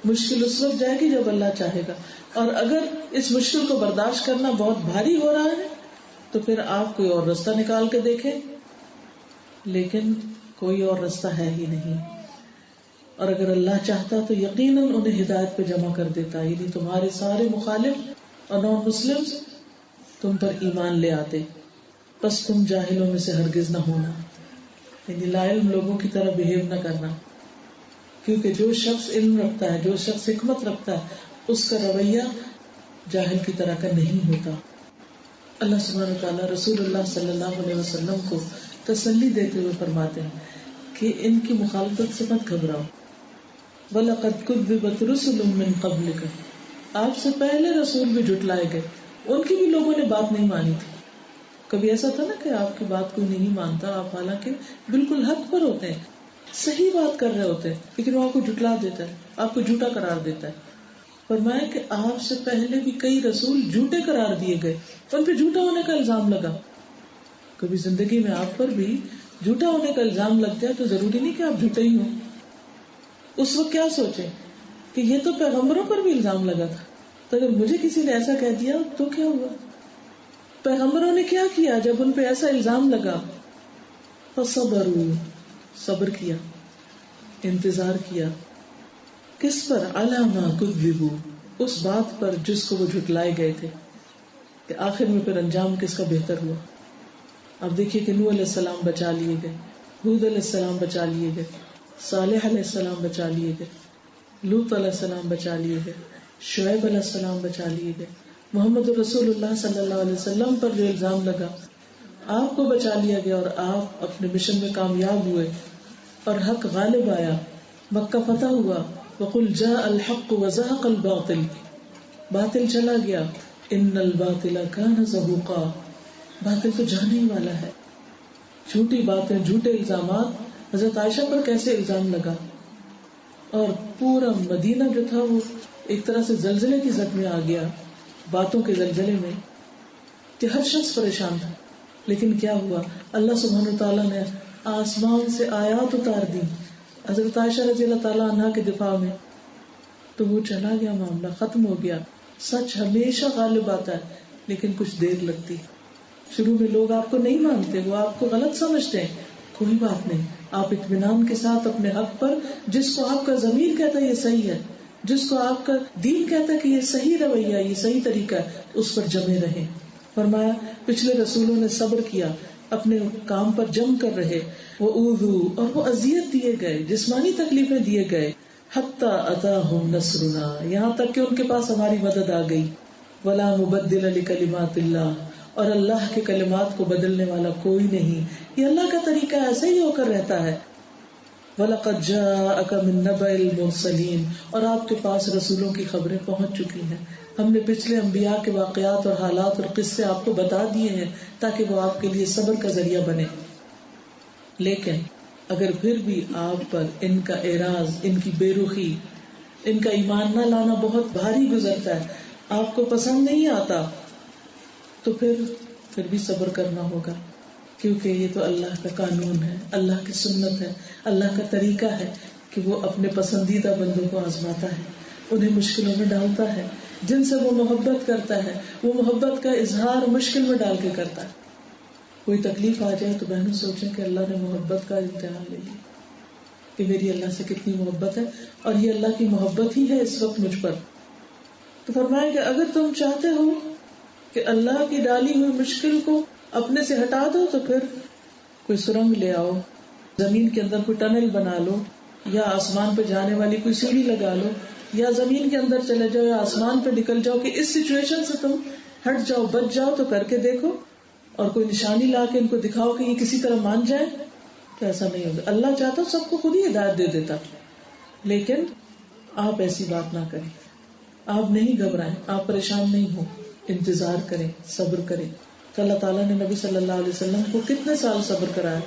مشکل اس وقت جائے گی جب اللہ چاہے گا. اور اگر اس مشکل کو برداشت کرنا بہت بھاری ہو رہا ہے تو پھر آپ کوئی اور راستہ نکال کے دیکھیں، لیکن کوئی اور راستہ ہے ہی نہیں. اور اگر اللہ چاہتا تو یقیناً انہیں ہدایت پہ جمع کر دیتا، یعنی تمہارے سارے مخالف اور نان مسلم تم پر ایمان لے آتے. بس تم جاہلوں میں سے ہرگز نہ ہونا، یعنی لا علم لوگوں کی طرح بہیو نہ کرنا، کیونکہ جو شخص علم رکھتا ہے، جو شخص حکمت رکھتا ہے، اس کا رویہ جاہل کی طرح کا نہیں ہوتا. اللہ سبحانہ وتعالیٰ رسول اللہ صلی اللہ علیہ وسلم کو تسلی دیتے ہوئے فرماتے ہیں کہ ان کی مخالفت سے مت گھبراؤ. وَلَقَدْ كُذِّبَتْ رُسُلٌ مِّن قَبْلِكَ، آپ سے پہلے رسول بھی جھٹلائے گئے، ان کی بھی لوگوں نے بات نہیں مانی تھی. کبھی ایسا تھا نا کہ آپ کی بات کوئی نہیں مانتا، آپ حالانکہ بالکل حق پر ہوتے ہیں، صحیح بات کر رہے ہوتے ہیں، لیکن وہ آپ کو جھٹلا دیتا ہے، آپ کو جھوٹا قرار دیتا ہے. فرمایا کہ آپ سے پہلے بھی کئی رسول جھوٹے قرار دیے گئے، ان پہ جھوٹا ہونے کا الزام لگا. کبھی زندگی میں آپ پر بھی جھوٹا ہونے کا الزام لگ جائے تو ضروری نہیں کہ آپ جھوٹے ہی ہوں. اس وقت کیا سوچیں کہ یہ تو پیغمبروں پر بھی الزام لگا تھا، تو اگر مجھے کسی نے ایسا کہہ دیا تو کیا ہوا؟ پیغمبروں نے کیا کیا جب ان پہ ایسا الزام لگا؟ فصبروا، صبر کیا، انتظار کیا. کس پر؟ علی ما کذبوا، اس بات پر جس کو وہ جھٹلائے گئے تھے. کہ آخر میں پھر انجام کس کا بہتر ہوا؟ اب دیکھیے کہ نوح علیہ السلام بچا لیے گئے، ہود علیہ السلام بچا لیے گئے، صالح علیہ السلام بچا لیے گئے، لوط علیہ السلام بچا لیے گئے، شعیب علیہ السلام بچا لیے گئے. محمد رسول اللہ صلی اللہ علیہ وسلم پر جو الزام لگا آپ کو بچا لیا گیا اور آپ اپنے مشن میں کامیاب ہوئے اور حق غالب آیا، مکہ فتح ہوا. وقل جاء الحق وزهق الباطل، باطل چلا گیا. ان الباطل کان زہوقا، باطل تو جانے ہی والا ہے. جھوٹی باتیں، جھوٹے الزامات. حضرت عائشہ پر کیسے الزام لگا، اور پورا مدینہ جو تھا وہ ایک طرح سے زلزلے کی زد میں آ گیا، باتوں کے زلزلے میں، کہ ہر شخص پریشان تھا. لیکن کیا ہوا؟ اللہ سبحانہ تعالیٰ نے آسمان سے آیات اتار دی حضرت عائشہ رضی اللہ تعالیٰ عنہا کے دفاع میں، تو وہ چلا گیا، معاملہ ختم ہو گیا. سچ ہمیشہ غالب آتا ہے، لیکن کچھ دیر لگتی. شروع میں لوگ آپ کو نہیں مانتے، وہ آپ کو غلط سمجھتے ہیں، کوئی بات نہیں، آپ اطمینان کے ساتھ اپنے حق پر، جس کو آپ کا ضمیر کہتا ہے یہ صحیح ہے، جس کو آپ کا دین کہتا ہے کہ یہ صحیح رویہ، یہ صحیح طریقہ ہے، اس پر جمے رہیں. فرمایا پچھلے رسولوں نے صبر کیا، اپنے کام پر جم کر رہے. وَأُوذُوا، اور وہ اذیت دیے گئے، جسمانی تکلیفیں دیے گئے. حَتَّى أَتَاهُمْ نَصْرُنَا، یہاں تک کہ ان کے پاس ہماری مدد آ گئی. وَلَا مُبَدِّلَ لِكَلِمَاتِ اللَّهِ، اور اللہ کے کلمات کو بدلنے والا کوئی نہیں. یہ اللہ کا طریقہ ایسے ہی ہو کر رہتا ہے. وَلَقَدْ جَاءَكَ مِن نَّبَإِ الْمُرْسَلِينَ، اور آپ کے پاس رسولوں کی خبریں پہنچ چکی ہیں. ہم نے پچھلے انبیاء کے واقعات اور حالات اور قصے آپ کو بتا دیے ہیں تاکہ وہ آپ کے لیے صبر کا ذریعہ بنے. لیکن اگر پھر بھی آپ پر ان کا اعراض، ان کی بے رخی، ان کا ایمان نہ لانا بہت بھاری گزرتا ہے، آپ کو پسند نہیں آتا، تو پھر بھی صبر کرنا ہوگا، کیونکہ یہ تو اللہ کا قانون ہے، اللہ کی سنت ہے، اللہ کا طریقہ ہے کہ وہ اپنے پسندیدہ بندوں کو آزماتا ہے، انہیں مشکلوں میں ڈالتا ہے. جن سے وہ محبت کرتا ہے وہ محبت کا اظہار مشکل میں ڈال کے کرتا ہے. کوئی تکلیف آ جائے تو بہنوں سوچیں کہ اللہ نے محبت کا امتحان لے لیا کہ میری اللہ سے کتنی محبت ہے، اور یہ اللہ کی محبت ہی ہے اس وقت مجھ پر. تو فرمائیں کہ اگر تم چاہتے ہو کہ اللہ کی ڈالی ہوئی مشکل کو اپنے سے ہٹا دو تو پھر کوئی سرنگ لے آؤ، زمین کے اندر کوئی ٹنل بنا لو، یا آسمان پہ جانے والی کوئی سیڑھی لگا لو، یا زمین کے اندر چلے جاؤ یا آسمان پہ نکل جاؤ کہ اس سچویشن سے تم ہٹ جاؤ، بچ جاؤ. تو کر کے دیکھو اور کوئی نشانی لا کے ان کو دکھاؤ کہ یہ کسی طرح مان جائے. تو ایسا نہیں ہوگا. اللہ چاہتا سب کو خود ہی ہدایت دے دیتا، لیکن آپ ایسی بات نہ کریں. آپ نہیں گھبرائیں، آپ پریشان نہیں ہو، انتظار کریں، صبر کریں. تو اللہ تعالیٰ نے نبی صلی اللہ علیہ وسلم کو کتنے سال صبر کرایا؟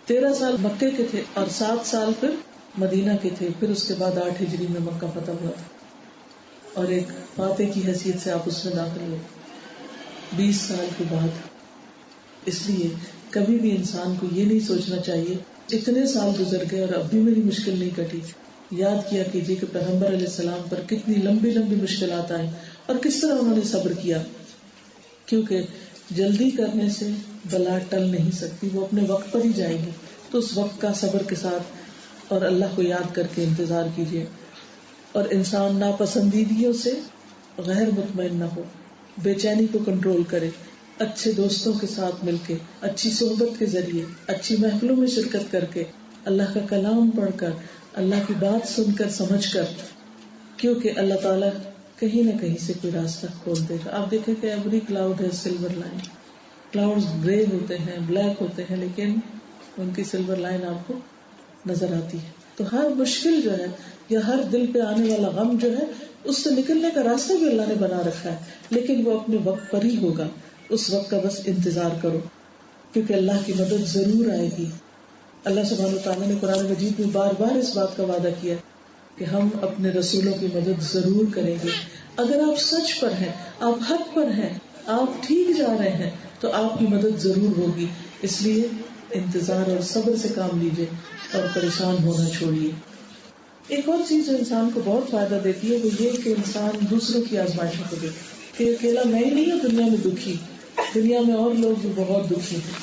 13 سال مکے کے تھے اور 7 سال پھر مدینہ کے تھے. پھر اس کے بعد 8 ہجری میں مکہ فتح ہوا تھا اور ایک فاتح کی حیثیت سے آپ اس میں داخل ہوئے 20 سال کے بعد. اس لیے کبھی بھی انسان کو یہ نہیں سوچنا چاہیے اتنے سال گزر گئے اور اب بھی میری مشکل نہیں کٹی. یاد کیا کیجیے کہ پیغمبر علیہ السلام پر کتنی لمبی لمبی مشکلات آئیں اور کس طرح انہوں نے صبر کیا. کیونکہ جلدی کرنے سے بلا ٹل نہیں سکتی، وہ اپنے وقت پر ہی جائے گی. تو اس وقت کا صبر کے ساتھ اور اللہ کو یاد کر کے انتظار کیجیے. اور انسان ناپسندیدگیوں سے غیر مطمئن نہ ہو، بے چینی کو کنٹرول کرے. اچھے دوستوں کے ساتھ مل کے، اچھی صحبت کے ذریعے، اچھی محفلوں میں شرکت کر کے، اللہ کا کلام پڑھ کر، اللہ کی بات سن کر، سمجھ کر، کیونکہ اللہ تعالیٰ کہیں نہ کہیں سے کوئی راستہ کھول دے گا. آپ دیکھیں کہ ایوری کلاؤڈ ہے سلور لائن. کلاؤڈز گرے ہوتے ہیں، بلیک ہوتے ہیں، لیکن ان کی سلور لائن آپ کو نظر آتی ہے. تو ہر مشکل جو ہے یا ہر دل پہ آنے والا غم جو ہے، اس سے نکلنے کا راستہ بھی اللہ نے بنا رکھا ہے، لیکن وہ اپنے وقت پر ہی ہوگا. اس وقت کا بس انتظار کرو، کیونکہ اللہ کی مدد ضرور آئے گی. اللہ سبحانہ وتعالیٰ نے قرآن مجید میں بار بار اس بات کا وعدہ کیا کہ ہم اپنے رسولوں کی مدد ضرور کریں گے. اگر آپ سچ پر ہیں، آپ حق پر ہیں، آپ ٹھیک جا رہے ہیں تو آپ کی مدد ضرور ہوگی. اس لیے انتظار اور صبر سے کام لیجیے اور پریشان ہونا چھوڑیے. ایک اور چیز جو انسان کو بہت فائدہ دیتی ہے وہ یہ کہ انسان دوسروں کی آزمائشوں کو دیکھے کہ اکیلا میں ہی نہیں ہوں دنیا میں دکھی، دنیا میں اور لوگ بھی بہت دکھی ہیں.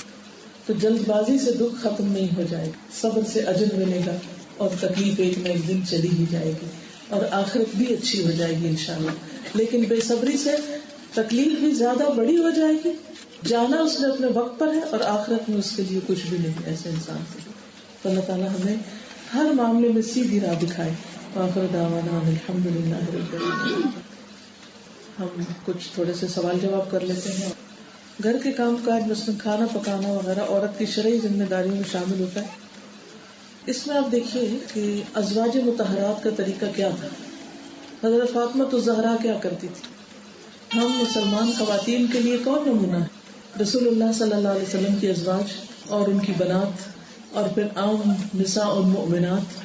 تو جلد بازی سے دکھ ختم نہیں ہو جائے گا، صبر سے اجر ملے گا اور تکلیف ایک نہ ایک دن چلی ہی جائے گی اور آخرت بھی اچھی ہو جائے گی انشاءاللہ. لیکن بے صبری سے تکلیف بھی زیادہ بڑی ہو جائے گی. جانا اس نے اپنے وقت پر ہے اور آخرت میں اس کے لیے کچھ بھی نہیں ایسے انسان کے لیے. تو اللہ تعالیٰ ہمیں ہر معاملے میں سیدھی راہ دکھائے. آخر دعوانا الحمدللہ رب العالمین. ہم کچھ تھوڑے سے سوال جواب کر لیتے ہیں. گھر کے کام کاج مثلاً کھانا پکانا وغیرہ عورت کی شرعی ذمہ داریوں میں شامل ہوتا ہے. اس میں آپ دیکھیے کہ ازواج مطہرات کا طریقہ کیا تھا. حضرت فاطمہ الزہرا کیا کرتی تھی؟ ہم مسلمان خواتین کے لیے کون نمونہ ہے؟ رسول اللہ صلی اللہ علیہ وسلم کی ازواج اور ان کی بنات اور پھر عام نساء المؤمنات.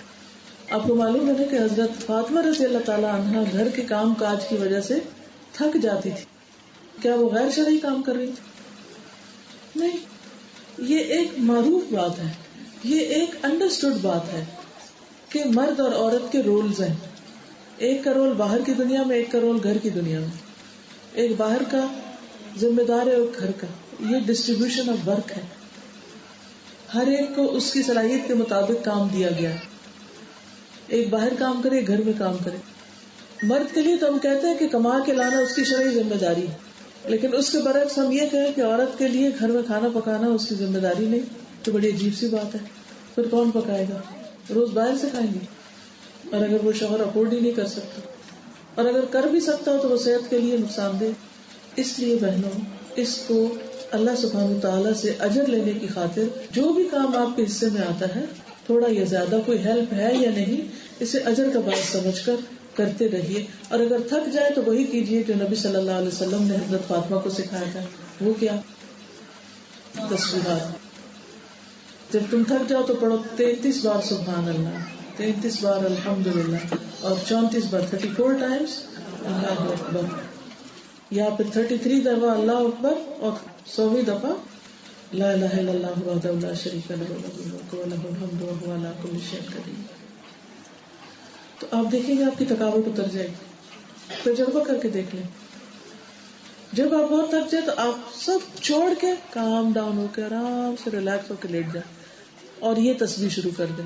آپ کو معلوم ہے کہ حضرت فاطمہ رضی اللہ تعالی عنہا گھر کے کام کاج کی وجہ سے تھک جاتی تھی. کیا وہ غیر شرعی کام کر رہی تھی؟ نہیں. یہ ایک معروف بات ہے، یہ ایک انڈرسٹوڈ بات ہے کہ مرد اور عورت کے رولز ہیں. ایک کا رول باہر کی دنیا میں، ایک کا رول گھر کی دنیا میں. ایک باہر کا ذمہ دار ہے اور گھر کا. یہ ڈسٹریبیوشن آف ورک ہے. ہر ایک کو اس کی صلاحیت کے مطابق کام دیا گیا. ایک باہر کام کرے، گھر میں کام کرے. مرد کے لیے تو ہم کہتے ہیں کہ کما کے لانا اس کی شرعی ذمہ داری ہے، لیکن اس کے برعکس ہم یہ کہیں کہ عورت کے لیے گھر میں کھانا پکانا اس کی ذمہ داری نہیں. تو بڑی عجیب سی بات ہے. پھر کون پکائے گا؟ روز باہر سے کھائیں گے. اور اگر وہ شوہر افورڈ ہی نہیں کر سکتا، اور اگر کر بھی سکتا ہو تو وہ صحت کے لیے نقصان دہ. اس لیے بہنوں، اس کو اللہ سبحانہ تعالیٰ سے اجر لینے کی خاطر جو بھی کام آپ کے حصے میں آتا ہے، تھوڑا یا زیادہ، کوئی ہیلپ ہے یا نہیں، اسے اجر کا باعث سمجھ کر کرتے رہیے. اور اگر تھک جائے تو وہی کیجیے جو نبی صلی اللہ علیہ وسلم نے حضرت فاطمہ کو سکھایا تھا. وہ کیا؟ تسبیحات. جب تم تھک جاؤ تو پڑھو 33 بار سبحان اللہ، 33 بار الحمدللہ، اور 34 بار 34 ٹائمز اللہ اکبر، یا پھر 33 دفعہ اللہ اکبر اور 100ویں دفعہ لا الہ الا اللہ وحدہ لا شریک لہ لہ الملک و لہ الحمد وہو علی کل شیء قدیر. تو آپ دیکھیں گے آپ کی تھکاوٹ اتر جائے گی. تجربہ کر کے دیکھ لیں. جب آپ بہت تھک جائے تو آپ سب چھوڑ کے کام ڈاؤن ہو کے آرام سے ریلیکس ہو کے لیٹ جائیں اور یہ تسبیح شروع کر دیں.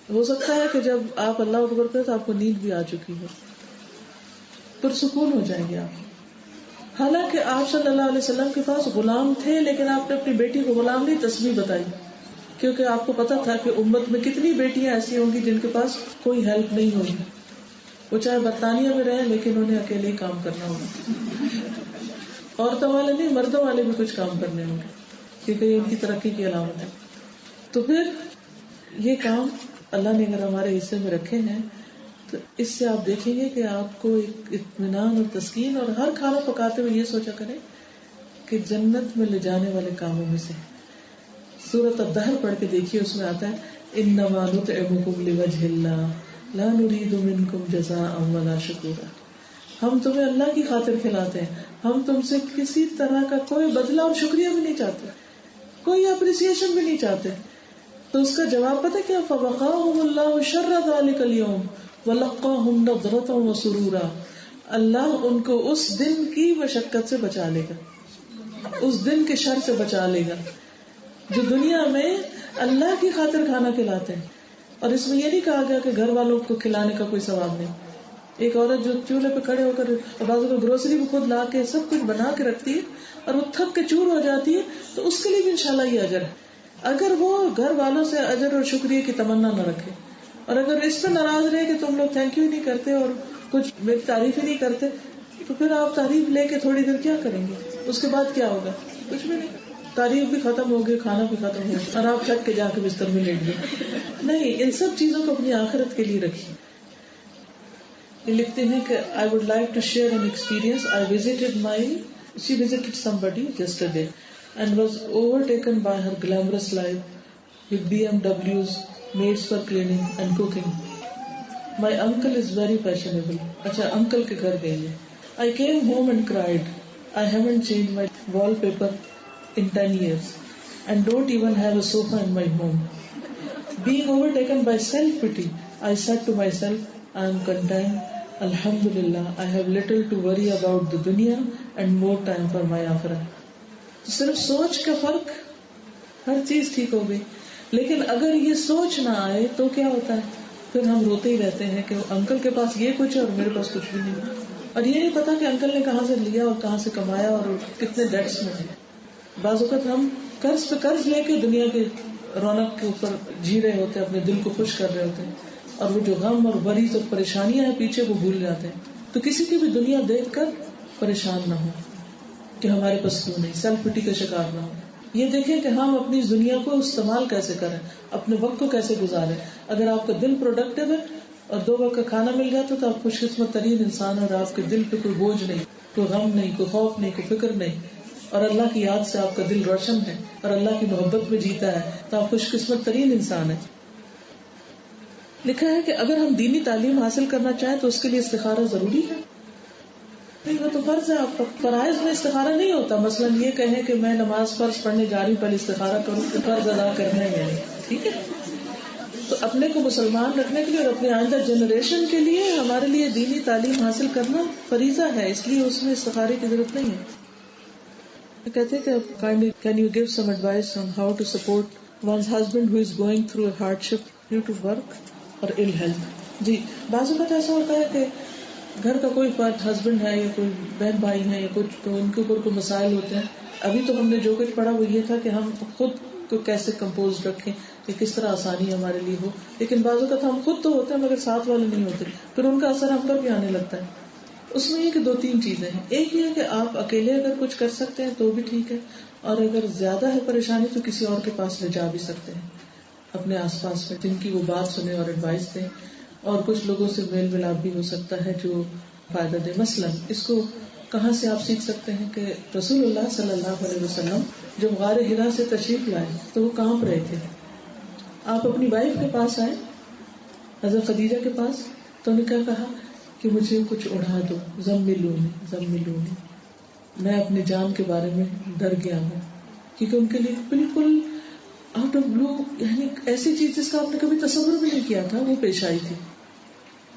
ہو سکتا ہے کہ جب آپ اللہ اکبر کریں تو آپ کو نیند بھی آ چکی ہو، پرسکون ہو جائیں گے آپ. حالانکہ آپ صلی اللہ علیہ وسلم کے پاس غلام تھے، لیکن آپ نے اپنی بیٹی کو غلام نہیں تسبیح بتائی، کیونکہ آپ کو پتا تھا کہ امت میں کتنی بیٹیاں ایسی ہوں گی جن کے پاس کوئی ہیلپ نہیں ہوگی. وہ چاہے برطانیہ میں رہے لیکن انہیں اکیلے ہی کام کرنا ہوگا. عورتوں والے نہیں، مردوں والے بھی کچھ کام کرنے ہوں گے، کیونکہ یہ ان کی ترقی کی علامت ہے. تو پھر یہ کام اللہ نے اگر ہمارے حصے میں رکھے ہیں تو اس سے آپ دیکھیں گے کہ آپ کو ایک اطمینان اور تسکین، اور ہر کھانا پکاتے ہوئے یہ سوچا کریں کہ جنت میں لے جانے والے کاموں میں سے. سورۃ الدہر پڑھ کے دیکھیے، اس میں آتا ہے انما نطعمکم لوجہ اللہ لا نرید منکم جزاء ولا شکورا. ہم تمہیں اللہ کی خاطر کھلاتے ہیں، ہم تم سے کسی طرح کا کوئی بدلہ اور شکریہ بھی نہیں چاہتے، کوئی اپریسیشن بھی نہیں چاہتے. تو اس کا جواب پتہ کیا؟ فوقاهم اللہ شر ذلک اليوم ولقاهم نضرة وسرورا. اللہ ان کو اس دن کی مشقت سے بچا لے گا، اس دن کے شر سے بچا لے گا جو دنیا میں اللہ کی خاطر کھانا کھلاتے ہیں. اور اس میں یہ نہیں کہا گیا کہ گھر والوں کو کھلانے کا کوئی ثواب نہیں. ایک عورت جو چولہے پہ کھڑے ہو کر بعضوں کو گروسری بھی خود لا کے سب کچھ بنا کے رکھتی ہے اور وہ تھک کے چور ہو جاتی ہے، تو اس کے لیے بھی انشاءاللہ یہ اجر ہے، اگر وہ گھر والوں سے اجر اور شکریہ کی تمنا نہ رکھے. اور اگر اس پہ ناراض رہے کہ تم لوگ تھینک یو نہیں کرتے اور کچھ میری تعریف ہی نہیں کرتے، تو پھر آپ تعریف لے کے تھوڑی دیر کیا کریں گے؟ اس کے بعد کیا ہوگا؟ کچھ بھی نہیں. تعریف بھی ختم ہوگی، کھانا بھی ختم ہوگا، اور آپ تھک کے جا کے بستر میں لیٹ گئے. نہیں، ان سب چیزوں کو اپنی آخرت کے لیے رکھیے. یہ لکھتے ہیں کہ I would like to share an experience. She visited somebody yesterday and was overtaken by her glamorous life with BMWs, maids for cleaning and cooking. My uncle is very fashionable. اچھا انکل کے گھر گئی ہے. I came home and cried. I haven't changed my wallpaper in 10 years and don't even have a sofa in my home. Being overtaken by self-pity, I said to myself, I am content. Alhamdulillah, I have little to worry about the dunya and more time for my akhirah. صرف سوچ کا فرق، ہر چیز ٹھیک ہو گئی. لیکن اگر یہ سوچ نہ آئے تو کیا ہوتا ہے؟ پھر ہم روتے ہی رہتے ہیں کہ انکل کے پاس یہ کچھ ہے اور میرے پاس کچھ بھی نہیں، اور یہ نہیں پتا کہ انکل نے کہاں سے لیا اور کہاں سے کمایا اور کتنے ڈیٹس میں ہے. بعض اوقات ہم قرض پہ قرض لے کے دنیا کے رونق کے اوپر جی رہے ہوتے ہیں، اپنے دل کو خوش کر رہے ہوتے ہیں، اور وہ جو غم اور بریز اور پریشانیاں ہیں پیچھے وہ بھول جاتے ہیں. تو کسی کی بھی دنیا دیکھ کر پریشان نہ ہو کہ ہمارے پاس کیوں نہیں، سیلف پٹی کا شکار نہ ہو. یہ دیکھیں کہ ہم اپنی دنیا کو استعمال کیسے کریں، اپنے وقت کو کیسے گزاریں. اگر آپ کا دل پروڈکٹیو ہے اور 2 وقت کا کھانا مل جاتا تو آپ خوش قسمت ترین انسان، اور آپ کے دل پہ کوئی بوجھ نہیں، کوئی غم نہیں، کوئی خوف نہیں، کوئی فکر نہیں، اور اللہ کی یاد سے آپ کا دل روشن ہے اور اللہ کی محبت میں جیتا ہے، تو آپ خوش قسمت ترین انسان ہے. لکھا ہے کہ اگر ہم دینی تعلیم حاصل کرنا چاہیں تو اس کے لیے استخارہ ضروری ہے. نہیں، وہ تو فرض ہے آپ کا. فرائض میں استخارہ نہیں ہوتا. مثلا یہ کہیں کہ میں نماز فرض پڑھنے جا رہی ہوں، پہلے استخارہ کروں کہ فرض ادا کرنا ہے یا نہیں. ٹھیک ہے، تو اپنے کو مسلمان رکھنے کے لیے اور اپنے آئندہ جنریشن کے لیے ہمارے لیے دینی تعلیم حاصل کرنا فریضہ ہے، اس لیے اس میں استخارے کی ضرورت نہیں ہے. کہتے ہیں کہ can you give some advice on how to support one's husband who is going through a hardship due to work اور ill health. جی، بعض اوقات ایسا ہوتا ہے کہ گھر کا کوئی فرد، ہسبینڈ ہے یا کوئی بہن بھائی ہیں یا کچھ، تو ان کے اوپر کوئی مسائل ہوتے ہیں. ابھی تو ہم نے جو کچھ پڑھا وہ یہ تھا کہ ہم خود کو کیسے کمپوز رکھیں کہ کس طرح آسانی ہمارے لیے ہو. لیکن بعض اوقات ہم خود تو ہوتے ہیں مگر ساتھ والے نہیں ہوتے، پھر ان کا اثر ہم پر بھی آنے لگتا ہے. اس میں یہ کہ 2-3 چیزیں ہیں. ایک یہ کہ آپ اکیلے اگر کچھ کر سکتے ہیں تو بھی ٹھیک ہے، اور اگر زیادہ ہے پریشانی تو کسی اور کے پاس لے جا بھی سکتے ہیں اپنے آس پاس میں، جن کی وہ بات سنیں اور ایڈوائس دیں. اور کچھ لوگوں سے میل ملاپ بھی ہو سکتا ہے جو فائدہ دے. مثلا اس کو کہاں سے آپ سیکھ سکتے ہیں کہ رسول اللہ صلی اللہ علیہ وسلم جب غار حرا سے تشریف لائے تو وہ کانپ رہے تھے. آپ اپنی وائف کے پاس آئے، حضرت خدیجہ کے پاس، تو انہیں کیا کہا کہ مجھے کچھ اڑا دو، زملونی، میں اپنی جان کے بارے میں ڈر گیا ہوں. کیونکہ ان کے لیے بالکل آؤٹ آف بلو، یعنی ایسی چیز جس کا آپ نے کبھی تصور بھی نہیں کیا تھا، وہ پیش آئی تھی.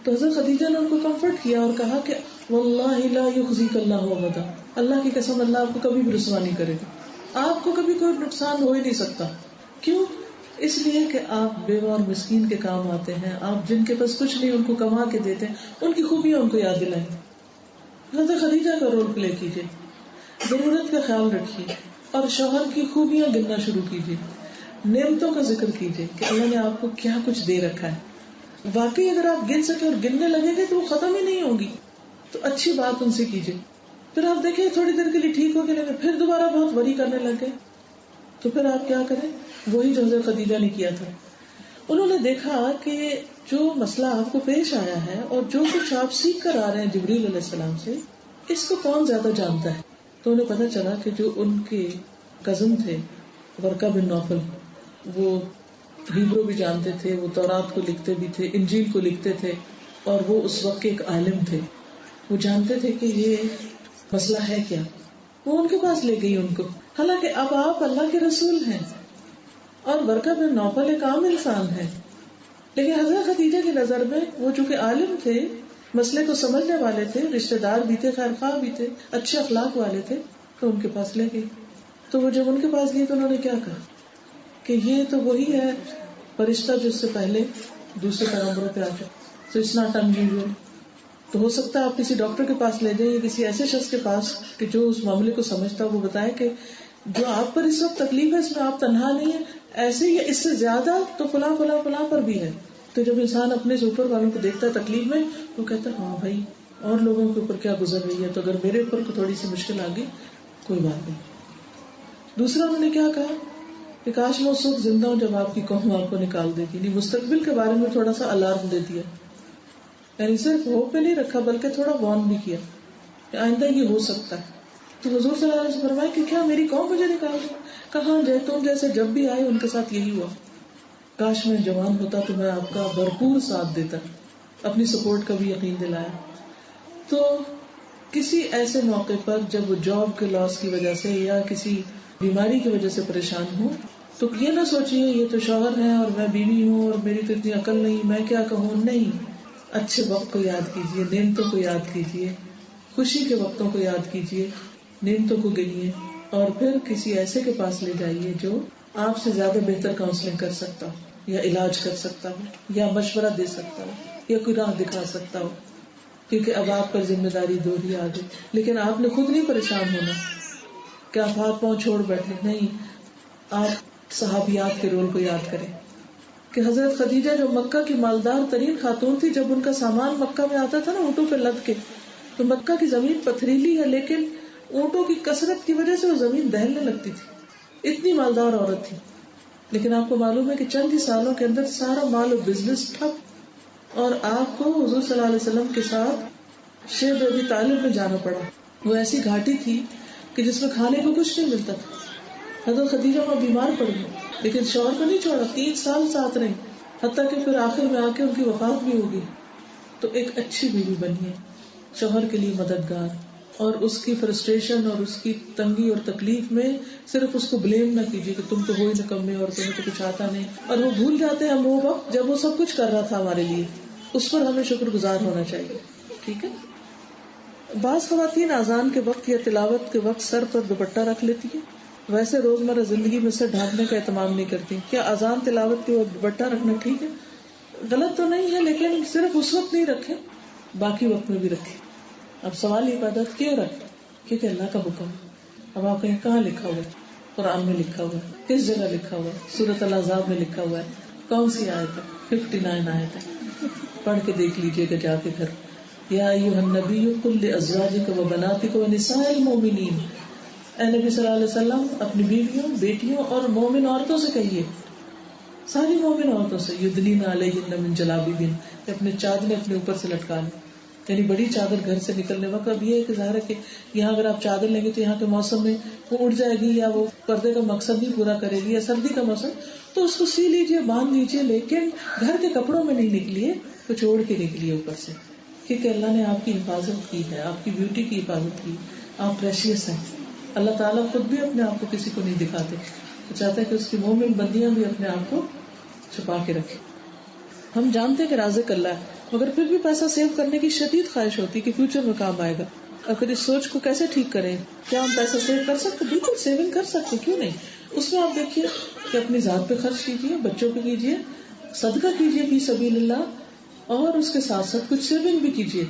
تو حضرت خدیجہ نے ان کو کمفرٹ کیا اور کہا کہ واللہ لا یخزیک اللہ ابدا، اللہ کی قسم اللہ آپ کو کبھی بھی رسوا نہیں کرے گا، آپ کو کبھی کوئی نقصان ہو ہی نہیں سکتا. کیوں؟ اس لیے کہ آپ بیوہ اور مسکین کے کام آتے ہیں، آپ جن کے پاس کچھ نہیں ان کو کما کے دیتے ہیں، ان کی خوبیاں ان کو یاد دلائیں. حضرت خدیجہ کا رول پلے کیجیے، ضرورت کا خیال رکھیے اور شوہر کی خوبیاں گننا شروع کیجیے، نعمتوں کا ذکر کیجیے کہ اللہ نے آپ کو کیا کچھ دے رکھا ہے. واقعی اگر آپ گن سکے اور گننے لگیں گے تو وہ ختم ہی نہیں ہوگی. تو اچھی بات ان سے کیجیے. پھر آپ دیکھیں تھوڑی دیر کے لیے ٹھیک ہو کے لگے، پھر دوبارہ بہت وری کرنے لگ گئے، تو پھر آپ کیا کریں؟ وہی جو حضرت خدیجہ نے کیا تھا. انہوں نے دیکھا کہ جو مسئلہ آپ کو پیش آیا ہے اور جو کچھ آپ سیکھ کر آ رہے ہیں جبریل علیہ السلام سے، اس کو کون زیادہ جانتا ہے. تو انہیں پتہ چلا کہ جو ان کے کزن تھے ورقہ بن نوفل، وہ ہیبرو بھی جانتے تھے، وہ تورات کو لکھتے بھی تھے، انجیل کو لکھتے تھے، اور وہ اس وقت کے ایک عالم تھے. وہ جانتے تھے کہ یہ مسئلہ ہے کیا. وہ ان کے پاس لے گئی ان کو، حالانکہ اب آپ اللہ کے رسول ہیں اور ورقہ بن نوفل ایک عام انسان ہے، لیکن حضرت خدیجہ کی نظر میں وہ چونکہ عالم تھے، مسئلے کو سمجھنے والے تھے، رشتہ دار بھی تھے، خیر خواہ بھی تھے، اچھے اخلاق والے تھے، تو ان کے پاس لے گئی. تو وہ جب ان کے پاس گئی تو انہوں نے کیا کہا کہ یہ تو وہی ہے فرشتہ جس سے پہلے دوسرے پیغمبروں پہ آ چکا. تو اٹس ناٹ انیوزول. تو ہو سکتا ہے آپ کسی ڈاکٹر کے پاس لے جائیں یا کسی ایسے شخص کے پاس کہ جو اس معاملے کو سمجھتا وہ بتائے کہ جو آپ پر اس وقت تکلیف ہے اس میں آپ تنہا نہیں ہیں، ایسے ہی اس سے زیادہ تو فلاں فلاں فلاں پر بھی ہے. تو جب انسان اپنے سے اوپر والوں کو دیکھتا ہے تکلیف میں، وہ کہتا ہے ہاں بھائی اور لوگوں کے اوپر کیا گزر رہی ہے، تو اگر میرے اوپر تھوڑی سی مشکل آ گئی کوئی بات نہیں. دوسرا انہوں نے کیا کہا کہ کاش میں اس وقت زندہ ہوں جب آپ کی قوم آپ کو نکال دیتی. نہیں، مستقبل کے بارے میں تھوڑا سا الارم دے دیا، یعنی صرف ہوپ پہ نہیں رکھا بلکہ تھوڑا وارن بھی کیا کہ آئندہ یہ ہو سکتا ہے. تو حضور صلی اللہ علیہ وسلم فرمایا کہ کیا میری قوم مجھے نکال دے؟ کہاں جائے تم جیسے جب بھی آئے ان کے ساتھ یہی ہوا. کاش میں جوان ہوتا تو میں آپ کا بھرپور ساتھ دیتا، اپنی سپورٹ کا بھی یقین دلایا. تو کسی ایسے موقع پر جب وہ جاب کے لاس کی وجہ سے یا کسی بیماری کی وجہ سے پریشان ہوں تو یہ نہ سوچیے یہ تو شوہر ہے اور میں بیوی ہوں اور میری تو اتنی عقل نہیں، میں کیا کہوں. نہیں، اچھے وقت کو یاد کیجیے، نعمتوں کو یاد کیجیے، خوشی کے وقتوں کو یاد کیجیے، نعمتوں کو گنیے، اور پھر کسی ایسے کے پاس لے جائیے جو آپ سے زیادہ بہتر کاؤنسلنگ کر سکتا ہو یا علاج کر سکتا ہو یا مشورہ دے سکتا ہو یا کوئی راہ دکھا سکتا ہو. کیونکہ اب آپ پر ذمہ داری دو ہی آ گئی. لیکن آپ نے خود نہیں پریشان ہونا کہ آپ ہاتھ پاؤں چھوڑ بیٹھے. نہیں، آپ صحابیات کے رول کو یاد کریں کہ حضرت خدیجہ جو مکہ کی مالدار ترین خاتون تھی، جب ان کا سامان مکہ میں آتا تھا نا اونٹوں پہ لد کے، تو مکہ کی زمین پتھریلی ہے لیکن اونٹوں کی کثرت کی وجہ سے وہ زمین دہلنے لگتی تھی، اتنی مالدار عورت تھی. لیکن آپ کو معلوم ہے کہ چند ہی سالوں کے اندر سارا مال و بزنس ٹھپ، اور آپ کو حضور صلی اللہ علیہ وسلم کے ساتھ شیب ابی طالب میں جانا پڑا. وہ ایسی گھاٹی تھی کہ جس میں کھانے کو کچھ نہیں ملتا تھا. حضرت خدیجہ وہاں بیمار پڑ گئی لیکن شوہر کو نہیں چھوڑا، 3 سال ساتھ رہی، حتیٰ کہ پھر آخر میں آ کے ان کی وفات بھی ہوگی. تو ایک اچھی بیوی بنی ہے، شوہر کے لیے مددگار، اور اس کی فرسٹریشن اور اس کی تنگی اور تکلیف میں صرف اس کو بلیم نہ کیجیے کہ تم تو ہو ہی نکمے اور تمہیں تو کچھ آتا نہیں. اور وہ بھول جاتے ہیں ہم وہ وقت جب وہ سب کچھ کر رہا تھا ہمارے لیے، اس پر ہمیں شکر گزار ہونا چاہیے. ٹھیک ہے. بعض خواتین اذان کے وقت یا تلاوت کے وقت سر پر دوپٹہ رکھ لیتی ہیں، ویسے روزمرہ زندگی میں سر ڈھانپنے کا اہتمام نہیں کرتی. کیا اذان تلاوت کے وقت دوپٹہ رکھنا ٹھیک ہے؟ غلط تو نہیں ہے، لیکن صرف اس وقت نہیں رکھے، باقی وقت میں بھی رکھے. اب سوال یہ پیدا کیوں رکھے؟ کیونکہ اللہ کا حکم. اب آپ کہیں کہاں لکھا ہوا ہے؟ قرآن میں لکھا ہوا ہے. کس جگہ لکھا ہوا ہے؟ سورۃ الاحزاب میں لکھا ہوا ہے. کون سی آیت ہے؟ 59 آیت ہے. پڑھ کے دیکھ لیجیے گا جا کے گھر. یا ایھا النبی قل لازواجک وبناتک ونساء المؤمنین، اے نبی صلی اللہ علیہ وسلم اپنی بیویوں، بیٹیوں اور مومن عورتوں سے کہیے، ساری مومن عورتوں سے، یدنین علیہن من جلابیبہن، اپنے چادریں اپنے اوپر سے لٹکا لیں. یعنی بڑی چادر گھر سے نکلنے وقت. اب یہ ہے کہ ظاہر ہے کہ یہاں اگر آپ چادر لیں گے تو یہاں کے موسم میں وہ اڑ جائے گی یا وہ پردے کا مقصد نہیں پورا کرے گی، یا سردی کا موسم تو اس کو سی لیجیے، باندھ لیجیے، لیکن گھر کے کپڑوں میں نہیں نکلیے، کچھ اوڑھ کے نکلیے اوپر سے، کیونکہ اللہ نے آپ کی حفاظت کی ہے، آپ کی بیوٹی کی حفاظت کی. آپ پریشیس ہیں. اللہ تعالیٰ خود بھی اپنے آپ کو کسی کو نہیں دکھاتے، وہ چاہتا ہے کہ اس کی مومن بندیاں بھی اپنے آپ کو چھپا کے رکھیں. ہم جانتے ہیں کہ رازق اللہ ہے، مگر پھر بھی پیسہ سیو کرنے کی شدید خواہش ہوتی ہے کہ فیوچر میں کام آئے گا. اور پھر اس سوچ کو کیسے ٹھیک کریں؟ کیا ہم پیسہ سیو کر سکتے؟ بالکل سیونگ کر سکتے، کیوں نہیں. اس میں آپ دیکھیے کہ اپنی ذات پہ خرچ کیجیے، بچوں پہ کیجیے، صدقہ کیجیے فی سبیل اللہ، اور اس کے ساتھ ساتھ کچھ سیونگ بھی کیجیے.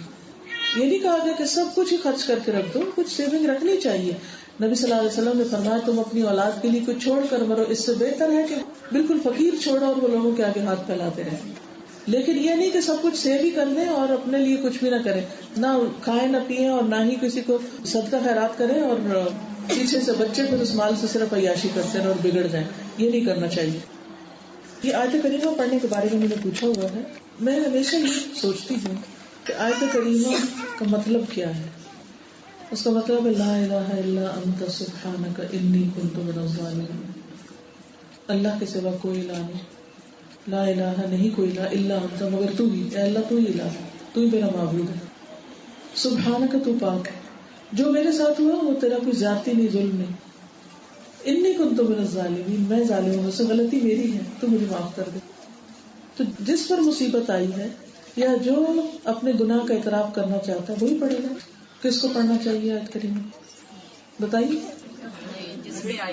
یہ نہیں کہا گیا کہ سب کچھ ہی خرچ کر کے رکھ دو، کچھ سیونگ رکھنی چاہیے. نبی صلی اللہ علیہ وسلم نے فرمایا تم اپنی اولاد کے لیے کچھ چھوڑ کر مرو، اس سے بہتر ہے کہ بالکل فقیر چھوڑو اور وہ لوگوں کے آگے ہاتھ پھیلاتے رہیں. لیکن یہ نہیں کہ سب کچھ سیو ہی کر دیں اور اپنے لیے کچھ بھی نہ کریں، نہ کھائیں نہ پیئیں اور نہ ہی کسی کو صدقہ خیرات کریں، اور پیچھے سے بچے پھر اس مال سے صرف عیاشی کرتے ہیں اور بگڑ جائیں. یہ نہیں کرنا چاہیے. یہ آیت کریمہ پڑھنے کے بارے میں نے پوچھا ہوا ہے. میں ہمیشہ یہ سوچتی ہوں کہ آیت کریمہ کا مطلب کیا ہے. اس کا مطلب ہے لا الہ الا انت سبحانک انی کنت من الظالمین. اللہ کے سوا کوئی الہ نہیں، لا الہ نہیں کوئی الہ الا انت مگر تو ہی، اے اللہ تو ہی الہ، تو ہی میرا معبود ہے. سبحانک تو پاک ہے، جو میرے ساتھ ہوا وہ تیرا کوئی ذاتی نہیں، ظلم نہیں. انی کنت من الظالمین، میں ظالموں میں سے، غلطی میری ہے، تو مجھے معاف کر دے. تو جس پر مصیبت آئی ہے یا جو اپنے گناہ کا اعتراف کرنا چاہتا ہے وہی پڑھے گا. کس کو پڑھنا چاہیے آیت کریمہ؟ بتائیے.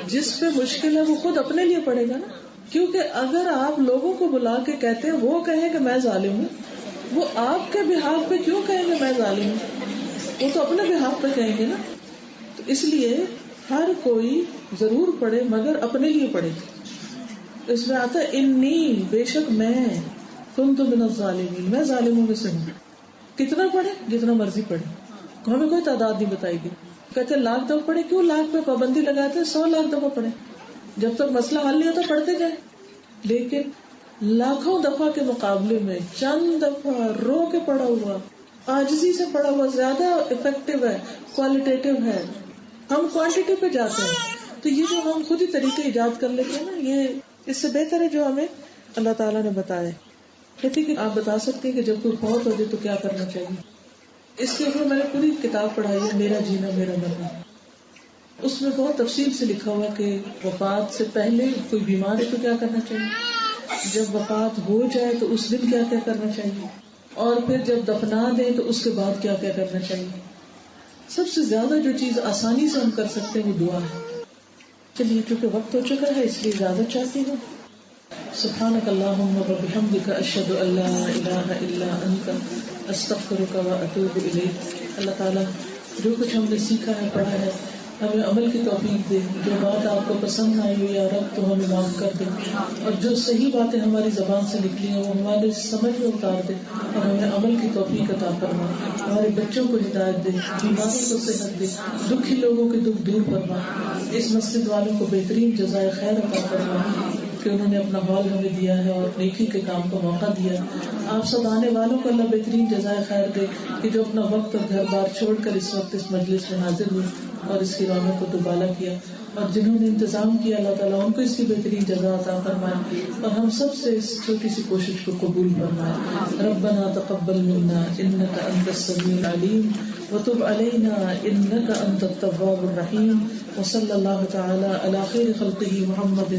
جس پہ مشکل ہے وہ خود اپنے لیے پڑھے گا نا. کیونکہ اگر آپ لوگوں کو بلا کے کہتے ہیں وہ کہیں کہ میں ظالم ہوں، وہ آپ کے بہاف پہ کیوں کہیں گے میں ظالم ہوں؟ وہ تو اپنے بہاف پہ کہیں گے نا. تو اس لیے ہر کوئی ضرور پڑھے مگر اپنے لیے پڑھے. اس میں آتا ہے انی، بے شک میں، کنت من الظالمین، میں ظالموں میں سے ہوں. کتنا پڑھے؟ جتنا مرضی پڑھے، ہمیں کوئی تعداد نہیں بتائی گئی. کہتے لاکھ دفعہ پڑھے، کیوں لاکھ پہ پابندی لگاتے ہیں؟ 100 لاکھ دفعہ پڑھے، جب تک مسئلہ حل نہیں ہوتا پڑھتے جائیں. لیکن لاکھوں دفعہ کے مقابلے میں چند دفعہ رو کے پڑھا ہوا، عاجزی سے پڑھا ہوا زیادہ افیکٹو ہے، کوالیٹیٹو ہے. ہم کوانٹٹی پہ جاتے ہیں. تو یہ جو ہم خود ہی طریقے ایجاد کر لیتے ہیں نا، یہ اس سے بہتر ہے جو ہمیں اللہ تعالیٰ نے بتایا. کہتے کہ آپ بتا سکتے ہیں کہ جب کوئی فوت ہو جائے تو کیا کرنا چاہیے. اس کے اوپر میں نے پوری کتاب پڑھائی ہے، میرا جینا میرا مرنا. اس میں بہت تفصیل سے لکھا ہوا کہ وفات سے پہلے کوئی بیمار ہے تو کیا کرنا چاہیے، جب وفات ہو جائے تو اس دن کیا کیا کرنا چاہیے، اور پھر جب دفنا دیں تو اس کے بعد کیا کیا کرنا چاہیے. سب سے زیادہ جو چیز آسانی سے ہم کر سکتے ہیں وہ دعا ہے. چلیے چونکہ وقت ہو چکا ہے اس لیے اجازت چاہتی ہوں. سبحانک اللہم وبحمدک، اشہد ان لا الہ الا انت، استغفرک واتوب الیک. اللہ تعالیٰ جو کچھ ہم نے سیکھا ہے پڑھا ہے ہمیں عمل کی توفیق دے. جو بات آپ کو پسند آئی ہو یا رب تو ہمیں معاف کر دے، اور جو صحیح باتیں ہماری زبان سے نکلی ہیں وہ ہمارے سمجھ میں اتار دے اور ہمیں عمل کی توفیق عطا فرما. ہمارے بچوں کو ہدایت دے، بیماروں کو صحت دے، دکھی لوگوں کے دکھ دور فرما. اس مسجد والوں کو بہترین جزائے خیر عطا فرما کہ انہوں نے اپنا ہال ہمیں دیا ہے اور نیکی کے کام کا موقع دیا. آپ سب آنے والوں کو اللہ بہترین جزائے خیر دے کہ جو اپنا وقت اور گھر بار چھوڑ کر اس وقت اس مجلس میں حاضر ہوئے اور اس کی رونق کو دوبالا کیا، اور جنہوں نے انتظام کیا اللہ تعالیٰ ان کو اس کی بہترین جزا عطا فرمائے اور ہم سب سے اس چھوٹی سی کوشش کو قبول فرمائے. ربنا تقبل منا انك انت السميع العليم وتب علينا انك انت التواب الرحيم. وصلى الله تعالى على خير خلقه محمد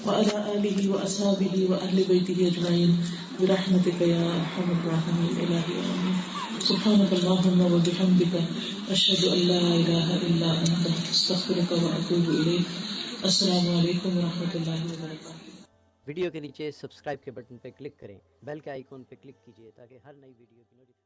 وعلى آله وأصحابه وأهل بيته أجمعين برحمتك يا أرحم الراحمين. إلهي آمين. سبحانك اللهم وبحمدك أشهد أن لا إله إلا أنت أستغفرك وأتوب إليك. السلام علیکم ورحمۃ اللہ وبرکاتہ. ویڈیو کے نیچے سبسکرائب کے بٹن پہ کلک کریں، بیل کے آئیکن پہ کلک کیجیے تاکہ ہر نئی ویڈیو کی نوٹیفیکیشن